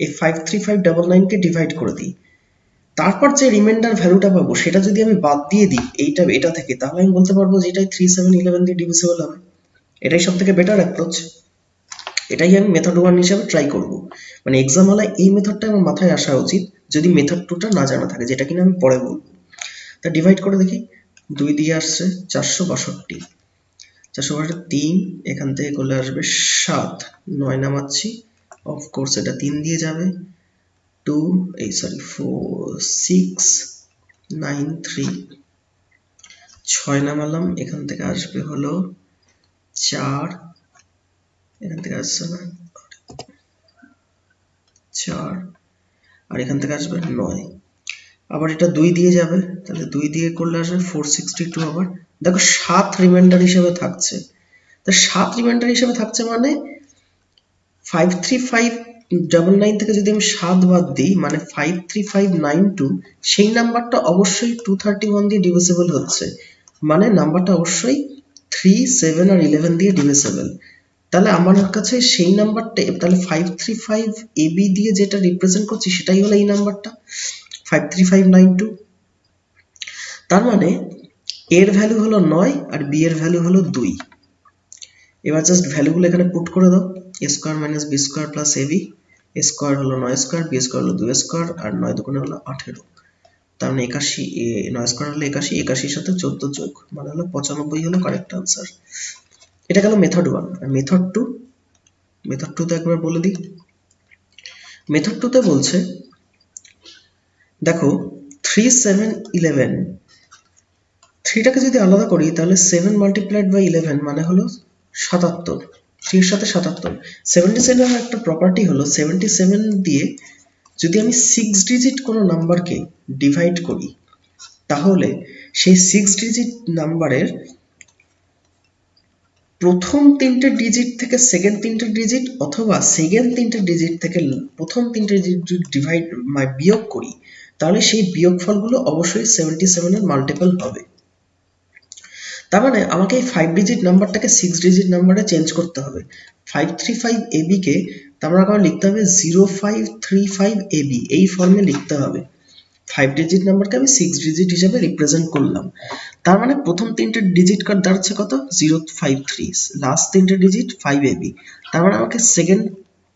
এই 53599 কে ডিভাইড করে দিই। তারপর যে রিমাইন্ডার ভ্যালুটা পাবো সেটা যদি আমি বাদ দিয়ে দিই এটা থেকে, তাহলে আমি বলতে পারবো যে এটাই 3, 7, 11 দিয়ে ডিভিজিবল হবে। এটাই সবথেকে বেটার অ্যাপ্রোচ। এটাই আমি মেথড 1 হিসেবে ট্রাই করব। মানে এক্সাম হলে এই মেথডটা আমার মাথায় আসা উচিত যদি মেথড 2টা না জানা থাকে, যেটা কিনা আমি পরে বলবো। তা ডিভাইড করে দেখি। 2 দিয়ে আসছে 462, 462 এখান থেকে করলে আসবে 7, 9 নামাচ্ছি, অফকোর্স এটা 3 দিয়ে যাবে, 4, 6, 9, 3, 6 নামালাম, এখান থেকে আসবে হলো 4, এখান থেকে আসছে না 4, আর এখান থেকে আসবে 9, আবার এটা 2 দিয়ে যাবে, তাহলে 2 দিয়ে করলে আসবে 462। আবার দেখো 7 রিমাইন্ডার হিসেবে থাকছে। তো 7 রিমাইন্ডার হিসেবে থাকছে মানে 53599 থেকে যদি আমি 7 বাদ দিই মানে 53592, সেই নাম্বারটা অবশ্যই 231 দিয়ে ডিভিজিবল হচ্ছে, মানে নাম্বারটা অবশ্যই 3, 7 আর 11 দিয়ে ডিভিজিবল। তাহলে আমার কাছে সেই নাম্বারটা, তাহলে 535 AB দিয়ে যেটা রিপ্রেজেন্ট করছি সেটাই হলো এই নাম্বারটা 53592। তার মানে এর ভ্যালু হলো 9 আর বি এর ভ্যালু হলো 2। এবার জাস্ট ভ্যালুগুলো এখানে পুট করে দাও। a square minus B square plus ab, a square হলো 9 স্কয়ার, b স্কয়ার হলো 2 স্কয়ার, আর 9 দুগুণে হলো 18। তার মানে 81, 9 স্কয়ার হলো 81, 81 এর সাথে 14 যোগ মানে হলো 95 হলো কারেক্ট আনসার। এটা গেল মেথড 1। আর মেথড 2, মেথড 2 তে একবার বলে দিই। মেথড 2 তে বলছে দেখো 3 7 11, 3টাকে যদি আলাদা করি তাহলে 7 মাল্টিপ্লাইড বাই 11 মানে হলো 77। 3 এর সাথে 77। 77 এর একটা প্রপার্টি হলো 77 দিয়ে যদি আমি 6 ডিজিট কোনো নাম্বারকে ডিভাইড করি তাহলে সেই 6 ডিজিট নাম্বারের প্রথম 3টে ডিজিট থেকে সেকেন্ড 3টে ডিজিট অথবা সেকেন্ড 3টে ডিজিট থেকে প্রথম 3টে ডিজিট ডিভাইড বিয়োগ করি তাহলে সেই বিয়োগফলগুলো অবশ্যই 77 এর মাল্টিপল হবে। তার মানে আমাকে এই 5 ডিজিট নাম্বারটাকে 6 ডিজিট নাম্বারে চেঞ্জ করতে হবে। 535 AB কে তারপর আমাকে লিখতে হবে 0535 AB, এই ফর্মে লিখতে হবে। 5 ডিজিট নাম্বারকে আমি 6 ডিজিট হিসেবে রিপ্রেজেন্ট করলাম। তার মানে প্রথম 3টে ডিজিট কার দাঁড়াচ্ছে কত 053, লাস্ট 3টে ডিজিট 5AB। তার মানে আমাকে সেকেন্ড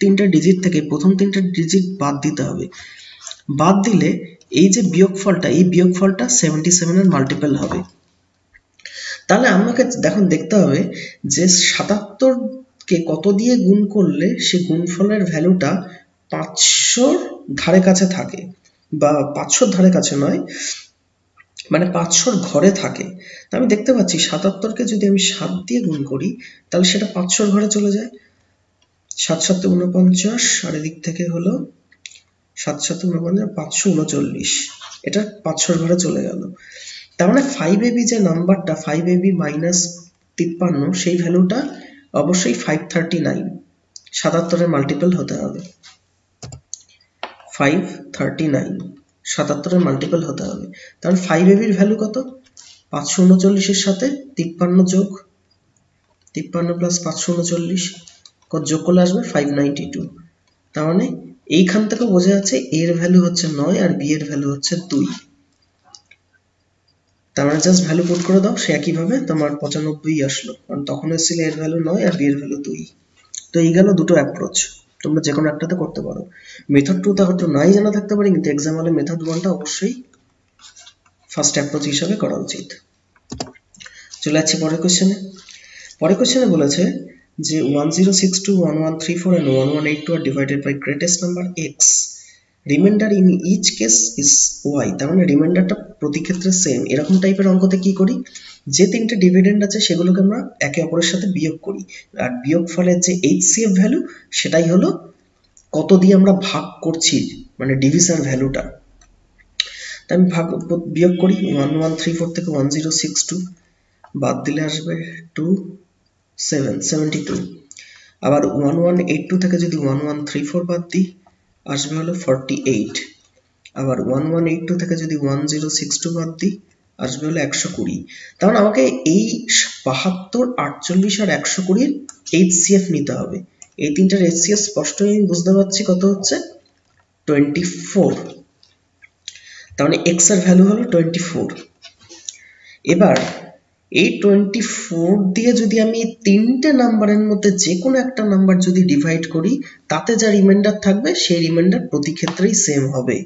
3টে ডিজিট থেকে প্রথম 3টে ডিজিট বাদ দিতে হবে। বাদ দিলে এই যে বিয়োগফলটা, এই বিয়োগফলটা 77 এর মাল্টিপল হবে। তাহলে আমাকে দেখতে হবে যে 77 কে কত দিয়ে গুণ করলে সে গুণফলের ভ্যালুটা 500 ধারে কাছে থাকে, বা 500 ধারে কাছে নয়, মানে 500 ঘরে থাকে। তো আমি দেখতে পাচ্ছি 77 কে যদি আমি 7 দিয়ে গুণ করি তাহলে সেটা 500 ঘরে চলে যায়। 7 7 49, আর এদিক থেকে হলো 7 7 49, 539, এটা 500 ঘরে চলে গেল। তার মানে 5AB যে নাম্বারটা 5AB মাইনাস 53, সেই ভ্যালুটা অবশ্যই 539, 77 এর মাল্টিপল হতে হবে। 539 77 এর মাল্টিপল হতে হবে। তাহলে 5AB এর ভ্যালু কত 539 এর সাথে 53 যোগ 53 প্লাস 539 কত যোগ করলে আসবে 592। তার মানে এইখান থেকে বোঝা যাচ্ছে a এর ভ্যালু হচ্ছে 9 আর b এর ভ্যালু হচ্ছে 2। তার মানে জাস্ট ভ্যালু পুট করে দাও, সে একই ভাবে তোমার 95 আসলো, কারণ তখন এসেছিল a এর ভ্যালু 9 আর b এর ভ্যালু 2। তো এই গেল দুটো অ্যাপ্রোচ, তোমরা যে কোনো একটাতে করতে পারো। মেথড 2 টা হয়তো নাই জানা থাকতে পারে, কিন্তু এক্সাম হলে মেথড 1 টা অবশ্যই ফার্স্ট অ্যাপ্রোচ হিসেবে করা উচিত। চলে যাচ্ছি পরের কোশ্চেনে। পরের কোশ্চেনে বলেছে যে 1062, 1134 and 1182 are divided by greatest number x. Remainder in each case is Y. তার মানে রিমাইন্ডারটা প্রতি ক্ষেত্রে সেম। এরকম টাইপের অঙ্কতে কি করি, যে তিনটে ডিভিডেন্ড আছে সেগুলোকে আমরা একে অপরের সাথে বিয়োগ করি, আর বিয়োগ ফলের যে এইচসিএফ ভ্যালু সেটাই হলো কত দিয়ে আমরা ভাগ করছি, মানে ডিভিশন ভ্যালুটা। তাই আমি বিয়োগ করি 1134 থেকে 1062, বাদ দিলে আসবে 72। আবার 1182 থেকে যদি 1134 বাদ দিই আসবে হলো 48। আবার 1182 থেকে যদি 1062 বাদ দিই আসবে হলো 120। তার মানে আমাকে এই 72, 48 আর 120 এইচসিএফ নিতে হবে। এই তিনটার এইচসিএফ স্পষ্টই আমি বুঝতে পারছি কত হচ্ছে 24। তার মানে x এর ভ্যালু হলো 24। এবার এই 24 দিয়ে যদি আমি তিনটে নাম্বারের মধ্যে যে কোনো একটা নাম্বার যদি ডিভাইড করি তাতে যা রিমাইন্ডার থাকবে সেই রিমাইন্ডার প্রতি ক্ষেত্রেই সেম হবে।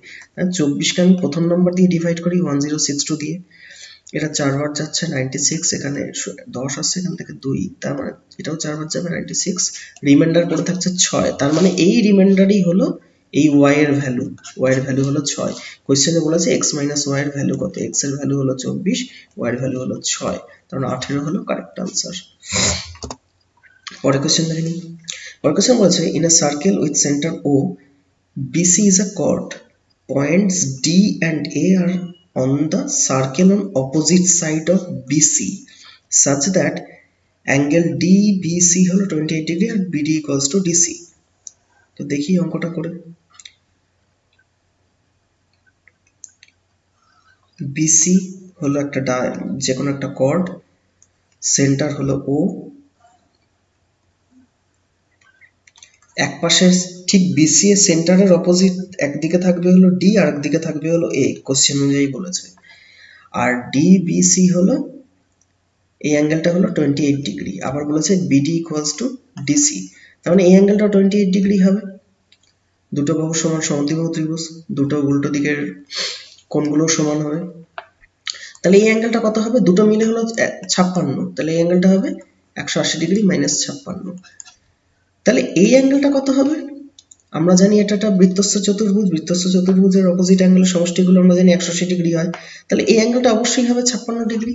24 কে আমি প্রথম নাম্বার দিয়ে ডিভাইড করি 1062 দিয়ে, এটা 4 বার যাচ্ছে 96, এখানে 10 আসছে, এখান থেকে 2, তার মানে এটাও 4 বার যাবে 96, রিমাইন্ডার পড়ে থাকছে 6। তার মানে এই রিমাইন্ডারই হলো এই y এর ভ্যালু। y এর ভ্যালু হলো 6। কোশ্চেনে বলেছে x মাইনাস y এর ভ্যালু কত, x এর ভ্যালু হলো 24, y এর ভ্যালু হলো 6, তার 18 হলো কারেক্ট আনসার। পরের কোশ্চেন দেখে নিই। পরের কোশ্চেন বলেছে in a circle with centre O, BC is a chord, points D and A are on the circle on opposite side of BC such that angle DBC হলো 28 degree আর BD equals to DC। তো দেখি অঙ্কটা করে। BC হলো একটা যে কোনো একটা কর্ড, সেন্টার হলো O, এক পাশে ঠিক BC এর সেন্টারের অপোজিট একদিকে থাকবে হলো D আর একদিকে থাকবে হলো A, কোশ্চেন অনুযায়ী বলেছে। আর DBC হলো এই অ্যাঙ্গেলটা হলো 28 ডিগ্রি। আবার বলেছে BD equals to DC, তার মানে এই অ্যাঙ্গেলটা 28 ডিগ্রি হবে। দুটো বাহু সমান সমদ্বিবাহু ত্রিভুজ, দুটো উল্টো দিকের কোণগুলো সমান হবে। তাহলে এই অ্যাঙ্গেলটা কত হবে? দুটো মিলে হলো 56, তাহলে এই অ্যাঙ্গেলটা হবে 180 ডিগ্রি মাইনাস 56। তাহলে এই অ্যাঙ্গেলটা কত হবে? আমরা জানি এটা একটা বৃত্তস্থ চতুর্ভুজ, বৃত্তস্থ চতুর্ভুজের অপোজিট অ্যাঙ্গেলের সমষ্টিগুলো আমরা জানি 180 ডিগ্রি হয়, তাহলে এই অ্যাঙ্গেলটা অবশ্যই হবে 56 ডিগ্রি।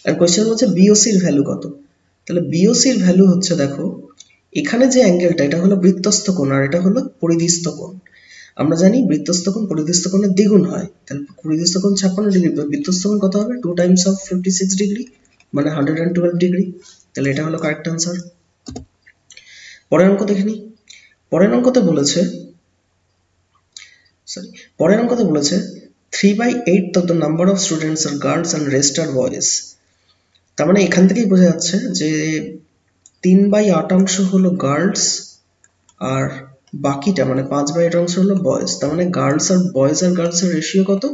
আর কোশ্চেন বলছে বিওসির ভ্যালু কত? তাহলে বিওসির ভ্যালু হচ্ছে, দেখো এখানে যে অ্যাঙ্গেলটা এটা হলো বৃত্তস্থ কোণ আর এটা হলো পরিধিস্থ কোণ। আমরা জানি বৃত্তস্থ কোণ পরিধিস্থ কোণের দ্বিগুণ হয়, তাহলে পরিধিস্থ কোণ 56 ডিগ্রি, বৃত্তস্থ কোণ কত হবে? 2 টাইমস অফ 56 ডিগ্রি মানে 112 ডিগ্রি। তাহলে এটা হলো কারেক্ট অ্যান্সার। পরের অঙ্ক দেখে নিই। পরের অঙ্কতে বলেছে 3/8 of the number of students are girls and rest are boys। তার মানে এখান থেকেই বোঝা যাচ্ছে যে 3/8 অংশ হলো গার্লস আর বাকিটা মানে 5/8 অংশ হলো বয়েজ। তার মানে গার্লস আর বয়েজ আর গার্লস এর রেশিও কত?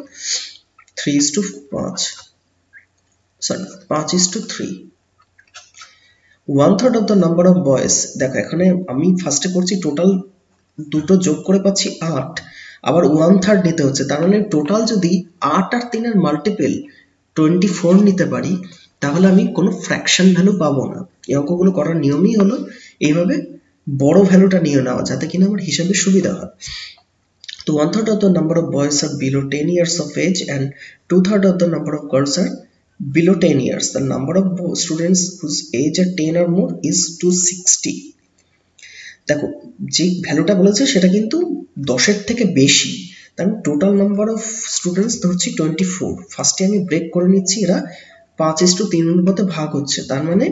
3:5, sorry 5:3। 1/3 of the number of boys, দেখো এখানে আমি ফার্স্টে করছি টোটাল দুটো যোগ করে পাচ্ছি 8, আবার 1/3 নিতে হচ্ছে, তার মানে টোটাল যদি 8 আর 3 এর মাল্টিপল 24 নিতে পারি তাহলে আমি কোনো ফ্র্যাকশন ভ্যালু পাবো না। এই অঙ্কগুলো করার নিয়মই হলো এইভাবে বড় ভ্যালুটা নিয়ে নেওয়া, যাতে কিনা আমার হিসাবে সুবিধা হয়। তো 1/3 of the number of boys are below 10 years of age and 2/3 of the number of girls are below 10 years. The number of students whose age are 10 or more is 260। দেখো যে ভ্যালুটা বলেছে সেটা কিন্তু 10-এর থেকে বেশি, তার মানে টোটাল নাম্বার অফ স্টুডেন্টস ধরছি 24। ফার্স্টে আমি ব্রেক করে নিচ্ছি, এরা 5:3 অনুপাতে ভাগ হচ্ছে, তার মানে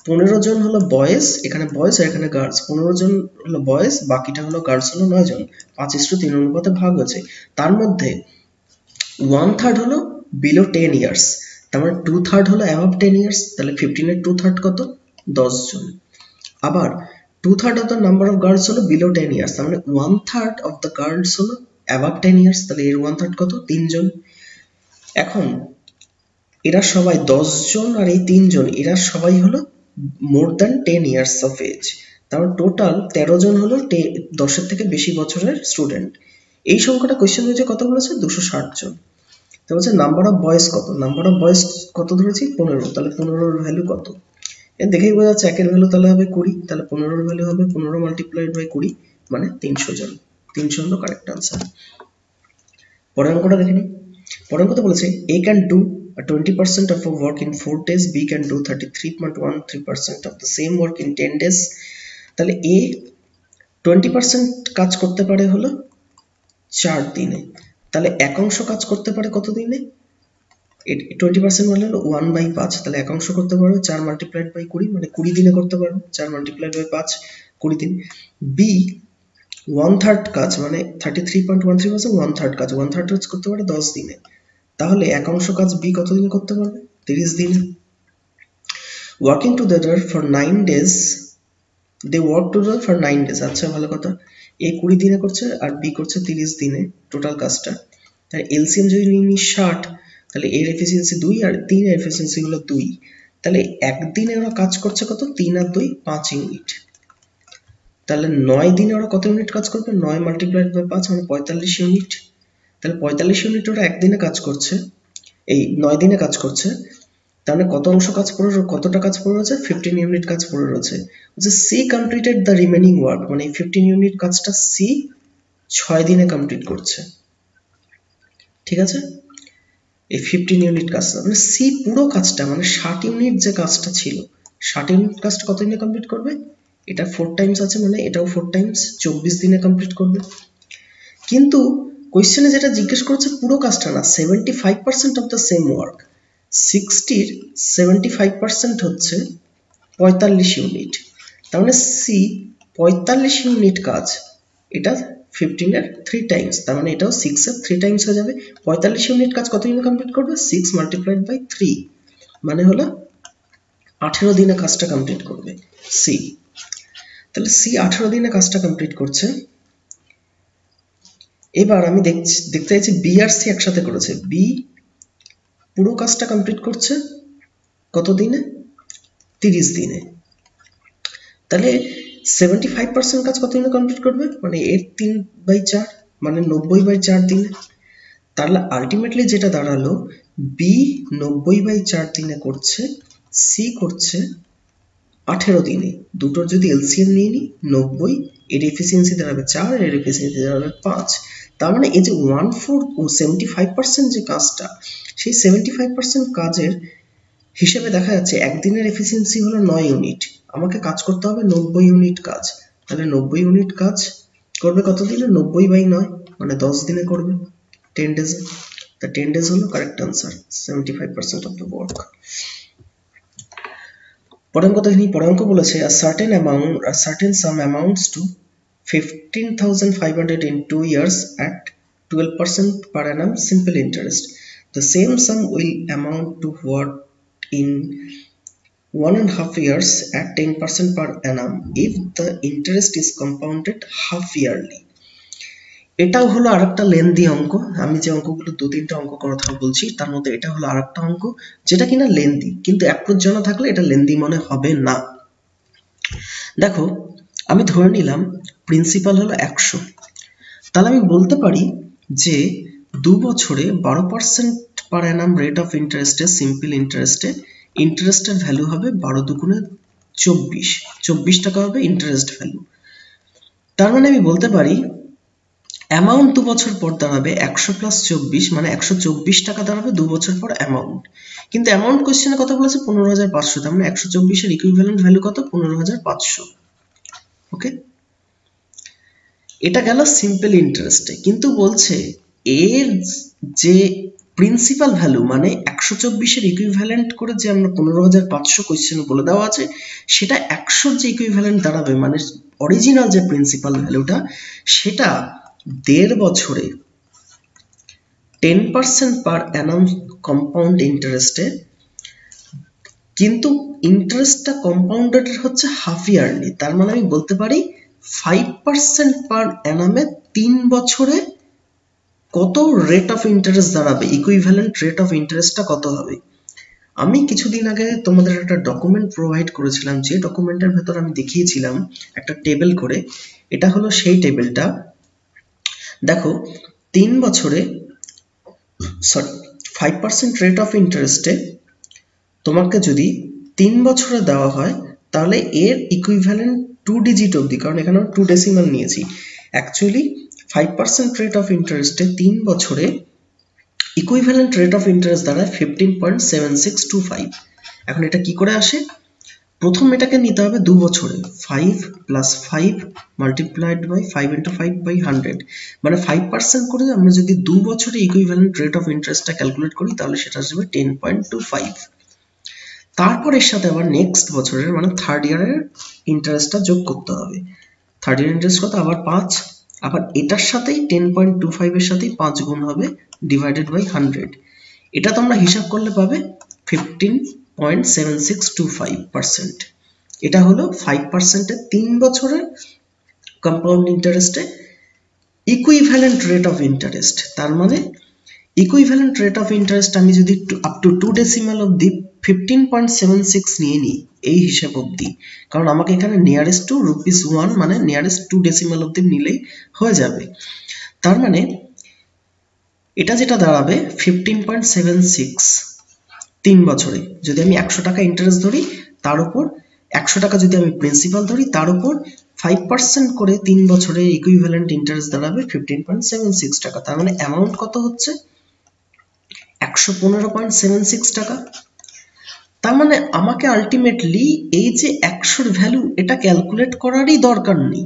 15 জন হলো বয়েজ, এখানে বয়েজ আর এখানে গার্লস, 15 জন হলো বয়েজ, বাকিটা হলো গার্লস হলো 9 জন, 5:3 অনুপাতে ভাগ হয়েছে। তার মধ্যে 1/3 হলো বিলো 10 ইয়ার্স, তার মানে 2/3 হলো অ্যাবাভ 10 ইয়ার্স, তাহলে 15 এর 2/3 কত? 10 জন। আবার 2/3 of the number of girls হলো below 10 years, তার মানে 1/3 of the girls হলো above 10 years, তাহলে এর 1/3 কত? 3 জন। এখন এরা সবাই 10 জন আর এই 3 জন এরা সবাই হলো more than 10 years of age, তার মানে টোটাল 13 জন হলো 10-এর থেকে বেশি বছরের স্টুডেন্ট। এই সংখ্যাটা কোশ্চেন হয়েছে কত বলেছে? 260 জন। তো বলছে নাম্বার অফ বয়েজ কত? নাম্বার অফ বয়েজ কত ধরেছি? 15, তাহলে 15 এর ভ্যালু কত? দেখেই বোঝা যাচ্ছে একের ভ্যালু তাহলে হবে 20, তাহলে 15 এর ভ্যালু হবে 15 মাল্টিপ্লাইড বাই 20 মানে 300 জন। 300 হলো কারেক্ট আনসার। পরের অঙ্কটা দেখে নিই। পরের অঙ্কতে বলেছে A can do 20% of a work in 4 days, B can do 33.13% of the same work in 10 days। তাহলে A 20% কাজ করতে পারে হলো 4 দিনে, তাহলে এক অংশ কাজ করতে পারে কত দিনে? 20% মানে হলো 1/5, তাহলে এক অংশ করতে পারবে 4 মাল্টিপ্লাইড বাই 20 মানে 20 দিনে করতে পারবে, 4 মাল্টিপ্লাইড বাই 5 20 দিন। বি 1/3 কাজ মানে 33.13%, 1/3 কাজ 1/3 কাজ করতে পারে 10 দিনে, তাহলে এক অংশ কাজ বি কত দিনে করতে পারবে? 30 দিনে। Working together for 9 days, they work together for 9 days। আচ্ছা ভালো কথা, এ 20 দিনে করছে আর বি করছে 30 দিনে টোটাল কাজটা, তাহলে এলসিএম যদি নিই 60, তাহলে এর এফিসিয়েন্সি 2 আর 3 এর এফিসিয়েন্সি হলো 2, তাহলে একদিনে ওরা কাজ করছে কত? 3 আর 2 5 ইউনিট, তাহলে 9 দিনে ওরা কত ইউনিট কাজ করবে? 9 মাল্টিপ্লাইড বাই 5 মানে 45 ইউনিট, তাহলে 45 ইউনিট ওরা একদিনে কাজ করছে, এই 9 দিনে কাজ করছে, তাহলে কত অংশ কাজ পড়ে, কতটা কাজ পড়ে রয়েছে? 15 ইউনিট কাজ পড়ে রয়েছে। যে C completed the remaining work, মানে এই 15 ইউনিট কাজটা সি 6 দিনে কমপ্লিট করছে, ঠিক আছে? এই 15 ইউনিট কাজটা মানে সি পুরো কাজটা মানে 60 ইউনিট যে কাজটা ছিল 60 ইউনিট কাজটা কত দিনে কমপ্লিট করবে? এটা 4 টাইমস আছে মানে এটাও 4 টাইমস 24 দিনে কমপ্লিট করবে। কিন্তু কোশ্চেনে যেটা জিজ্ঞেস করেছে পুরো কাজটা না, 75% অফ দ্য সেম ওয়ার্ক, 60 এর 75% হচ্ছে 45 ইউনিট, তার মানে সি 45 ইউনিট কাজ, এটা 15 এর 3 টাইমস, তার মানে এটাও 6 এর 3 টাইমস হয়ে যাবে। 45 ইউনিট কাজ কত দিনে কমপ্লিট করবে? 6 মাল্টিপ্লাইড বাই 3 মানে হলো 18 দিনে কাজটা কমপ্লিট করবে সি। তাহলে সি 18 দিনে কাজটা কমপ্লিট করছে। এবার আমি দেখতে চাইছি বি আর সি একসাথে করেছে, বি পুরো কাজটা কমপ্লিট করছে কত দিনে? 30 দিনে। তাহলে 75% কাজ কত দিনে কমপ্লিট করবে, মানে এর 3/4 মানে 90/4 দিনে। তাহলে আলটিমেটলি যেটা দাঁড়ালো বি 90/4 দিনে করছে, সি করছে 18 দিনে। দুটোর যদি এলসিএম নিয়ে নিই 90, এর এফিসিয়েন্সি দাঁড়াবে 4, এর এফিসিয়েন্সি দাঁড়াবে 5। তার মানে এই যে 75% যে কাজটা, সেই 75% কাজের হিসেবে দেখা যাচ্ছে একদিনের এফিসিয়েন্সি হলো 9 ইউনিট, আমাকে কাজ করতে হবে 90 ইউনিট কাজ। তাহলে 90 ইউনিট কাজ করবে কত দিনে, 90/9 মানে 10 দিনে করবে, 10 ডেজে। তা 10 ডেজ হলো correct answer, 75% of the work. পরের অঙ্ক দেখি, পরের অঙ্ক বলেছে a certain sum amounts to 15,500 in 2 years at 12% per annum simple interest. The same sum will amount to what in 1.5 years at 10% per annum if the interest is compounded half yearly. এটাও হলো আরেকটা lengthy অঙ্ক। আমি যে অঙ্কগুলো 2-3টা অঙ্ক কথা বলছি তার মধ্যে এটা হলো আরেকটা অঙ্ক যেটা কিনা লেন্দি, কিন্তু অ্যাপ্রোচ জানা থাকলে এটা লেন্দি মনে হবে না। দেখো আমি ধরে নিলাম প্রিন্সিপাল হলো 100, তাহলে আমি বলতে পারি যে 2 বছরে 12% পার অ্যানাম রেট অফ ইন্টারেস্টে সিম্পল ইন্টারেস্টে ইন্টারেস্টের ভ্যালু হবে 12 দুগুণে 24 টাকা হবে ইন্টারেস্ট ভ্যালু। তার মানে আমি বলতে পারি অ্যামাউন্ট 2 বছর পর দাঁড়াবে 100 + 24 মানে 124 টাকা দাঁড়াবে 2 বছর পর অ্যামাউন্ট। কিন্তু অ্যামাউন্ট কোশ্চেনে কত বলেছে 15,500, তার মানে 124 এর ইকুইভ্যালেন্ট ভ্যালু কত 15,500। ওকে, এটা গেল সিম্পল ইন্টারেস্টে। কিন্তু বলছে এর যে প্রিন্সিপাল ভ্যালু মানে 124 এর ইকুইভ্যালেন্ট করে যে আমরা 15,500 কোশ্চেনে বলে দেওয়া আছে, সেটা 100 যে ইকুইভ্যালেন্ট দাঁড়াবে মানে অরিজিনাল যে প্রিন্সিপাল ভ্যালুটা, সেটা 1.5 বছরে 10% পার অ্যানাম কম্পাউন্ড ইন্টারেস্টে, কিন্তু ইন্টারেস্টটা কম্পাউন্ডেড হচ্ছে হাফ ইয়ারলি। তার মানে আমি বলতে পারি 5% পার অ্যানামে 3 বছরে কত রেট অফ ইন্টারেস্ট দাঁড়াবে, ইকুইভ্যালেন্ট রেট অফ ইন্টারেস্টটা কত হবে। আমি কিছুদিন আগে তোমাদের একটা ডকুমেন্ট প্রোভাইড করেছিলাম, যে ডকুমেন্টের ভেতর আমি দেখিয়েছিলাম একটা টেবিল করে। এটা হলো সেই টেবিলটা। দেখো 3 বছরে 5% রেট অফ ইন্টারেস্টে তোমাকে যদি 3 বছরে দেওয়া হয় তাহলে এর ইকুইভ্যালেন্ট 2 ডিজিট অবধি, কারণ এখানে 2 ডেসিমাল নিয়েছি। অ্যাকচুয়ালি 5% রেট অফ ইন্টারেস্টে 3 বছরে ইকুইভ্যালেন্ট রেট অফ ইন্টারেস্ট দাঁড়ায় 15.7625। এখন এটা কি করে আসে, প্রথম এটাকে নিতে হবে 2 বছরে, 5 + 5 মাল্টিপ্লাইড বাই 5 × 5/100, মানে 5% করে আমরা যদি 2 বছরে ইকুইভ্যালেন্ট রেট অফ ইন্টারেস্টটা ক্যালকুলেট করি তাহলে সেটা আসবে 10.25। তারপর এর সাথে আবার নেক্সট বছরের মানে থার্ড ইয়ারের ইন্টারেস্টটা যোগ করতে হবে। থার্ড ইয়ার ইন্টারেস্ট কত, আবার 5, আবার এটার সাথেই 10.25 এর সাথেই 5 গুণ হবে ডিভাইডেড বাই 100। এটা তোমরা হিসাব করলে পাবে 15.7625%। এটা হলো 5% এর 3 বছরের কম্পাউন্ড ইন্টারেস্টে ইকুইভ্যালেন্ট রেট অফ ইন্টারেস্ট। তার মানে ইকুইভ্যালেন্ট রেট অফ ইন্টারেস্ট আমি যদি আপ টু 2 ডেসিমাল অবধি 15.76 নিয়ে নিই এই হিসাব অবধি, কারণ আমাকে এখানে নিয়ারেস্ট টু ₹1 মানে নিয়ারেস্ট 2 ডেসিমাল অবধি নিলেই হয়ে যাবে। তার মানে এটা যেটা দাঁড়াবে 15.76 3 বছরে, যদি আমি 100 টাকা ইন্টারেস্ট ধরি তার উপর 100 টাকা যদি আমি প্রিন্সিপাল ধরি তার উপর 5% করে 3 বছরে ইকুইভ্যালেন্ট ইন্টারেস্ট দাঁড়াবে 15.76 টাকা। তার মানে অ্যামাউন্ট কত হচ্ছে 115.76 টাকা। তার মানে আমাকে আলটিমেটলি এই যে 100 এর ভ্যালু এটা ক্যালকুলেট করারই দরকার নেই।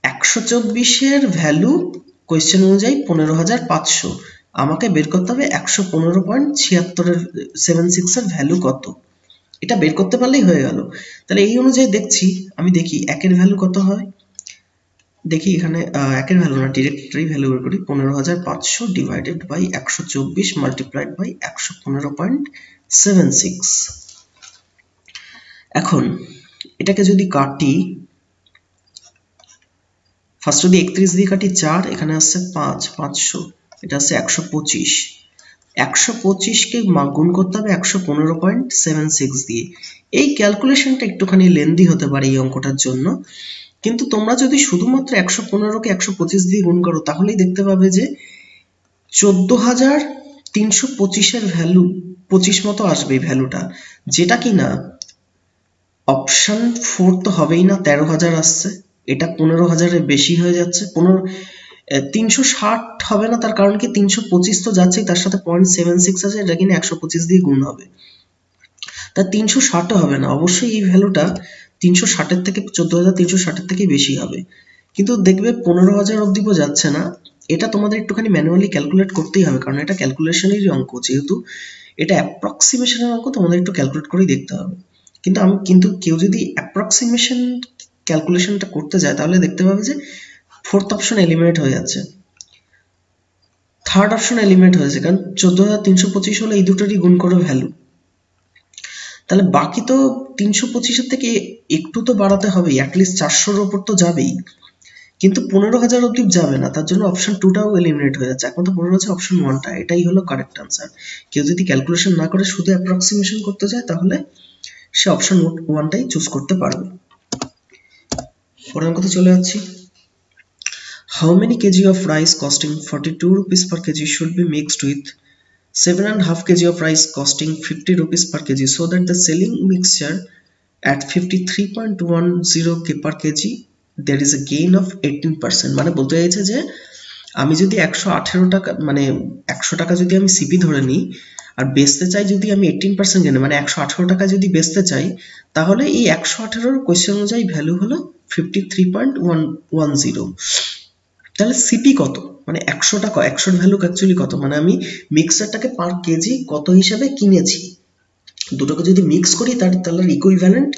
124 এর ভ্যালু কোশ্চেন অনুযায়ী 15,500, আমাকে বের করতে হবে 115.76 এর ভ্যালু কত, এটা বের করতে পারলেই হয়ে গেল। তাহলে এই অনুযায়ী আমি দেখি একের ভ্যালু কত হয়। দেখি এখানে একের ভ্যালু না, ডিরেক্টরি ভ্যালু বের করি। 15,500 ডিভাইডেড বাই 124 মাল্টিপ্লাইড বাই 115.76। এখন এটাকে যদি কাটি, ফার্স্ট যদি 31 দিয়ে কাটি 4, এখানে আসছে 5, 500, এটা আসছে 125। 125 কে গুণ করতে হবে 115.76 দিয়ে। এই ক্যালকুলেশনটা একটুখানি লেন্দি হতে পারে এই অঙ্কটার জন্য, কিন্তু তোমরা যদি শুধুমাত্র 115 কে 125 দিয়ে গুণ করো তাহলেই দেখতে পাবে যে 14,325 এর ভ্যালু 25 মতো আসবে এই ভ্যালুটা, যেটা কিনা অপশন 4 তো হবেই না, 13,000 আসছে, এটা 15,000 এর বেশি হয়ে যাচ্ছে। 360 হবে না, তার কারণ কি 325 তো যাচ্ছেই, তার সাথে 0.76 আছে, এটা কিনা 125 দিয়ে গুণ হবে, তা 360 হবে না। অবশ্যই এই ভ্যালুটা 360 এর থেকে 14,360 এর থেকে বেশি হবে, কিন্তু দেখবে 15,000 অব্দিও যাচ্ছে না। এটা তোমাদের একটুখানি ম্যানুয়ালি ক্যালকুলেট করতেই হবে, কারণ এটা ক্যালকুলেশনেরই অঙ্ক, যেহেতু এটা অ্যাপ্রক্সিমেশনের অঙ্ক, তোমাদের একটু ক্যালকুলেট করেই দেখতে হবে। কিন্তু কেউ যদি অ্যাপ্রক্সিমেশন ক্যালকুলেশনটা করতে যায় তাহলে দেখতে পাবে যে ফোর্থ অপশন এলিমিনেট হয়ে যাচ্ছে, থার্ড অপশন এলিমিনেট হয়েছে, কারণ 14,325 হলো এই দুটোরই গুণ করে ভ্যালু। তাহলে বাকি তো 325 থেকে একটু তো বাড়াতে হবে, অ্যাটলিস্ট 400-র ওপর তো যাবেই, কিন্তু 15,000 অব্দি যাবে না, তার জন্য অপশন 2টাও এলিমিনেট হয়ে যাচ্ছে। এখন তো মনে হচ্ছে অপশন 1টা, এটাই হলো কারেক্ট আনসার। কেউ যদি ক্যালকুলেশন না করে শুধু অ্যাপ্রক্সিমেশন করতে যায় তাহলে সে অপশন 1টাই চুজ করতে পারবে। পরের অঙ্কতে চলে যাচ্ছি। How many kg of rice costing 42 rupees per kg should be mixed with 7.5 kg of rice costing 50 rupees per kg so that the selling mixture at 53.10 per kg there is a gain of 18%? মানে বলতে চাইছে যে আমি যদি 118 টাকা মানে 100 টাকা যদি আমি সিপি ধরে নিই আর বেচতে চাই যদি আমি 18% গেনে মানে 118 টাকা যদি বেচতে চাই, তাহলে এই 118-র কোশ্চেন অনুযায়ী ভ্যালু হলো 53.10। তাহলে সিপি কত, মানে 100 টাকা, 100-র ভ্যালু অ্যাকচুয়ালি কত, মানে আমি মিক্সারটাকে পার কেজি কত হিসাবে কিনেছি, দুটোকে যদি মিক্স করি তাহলে ইকুইভ্যালেন্ট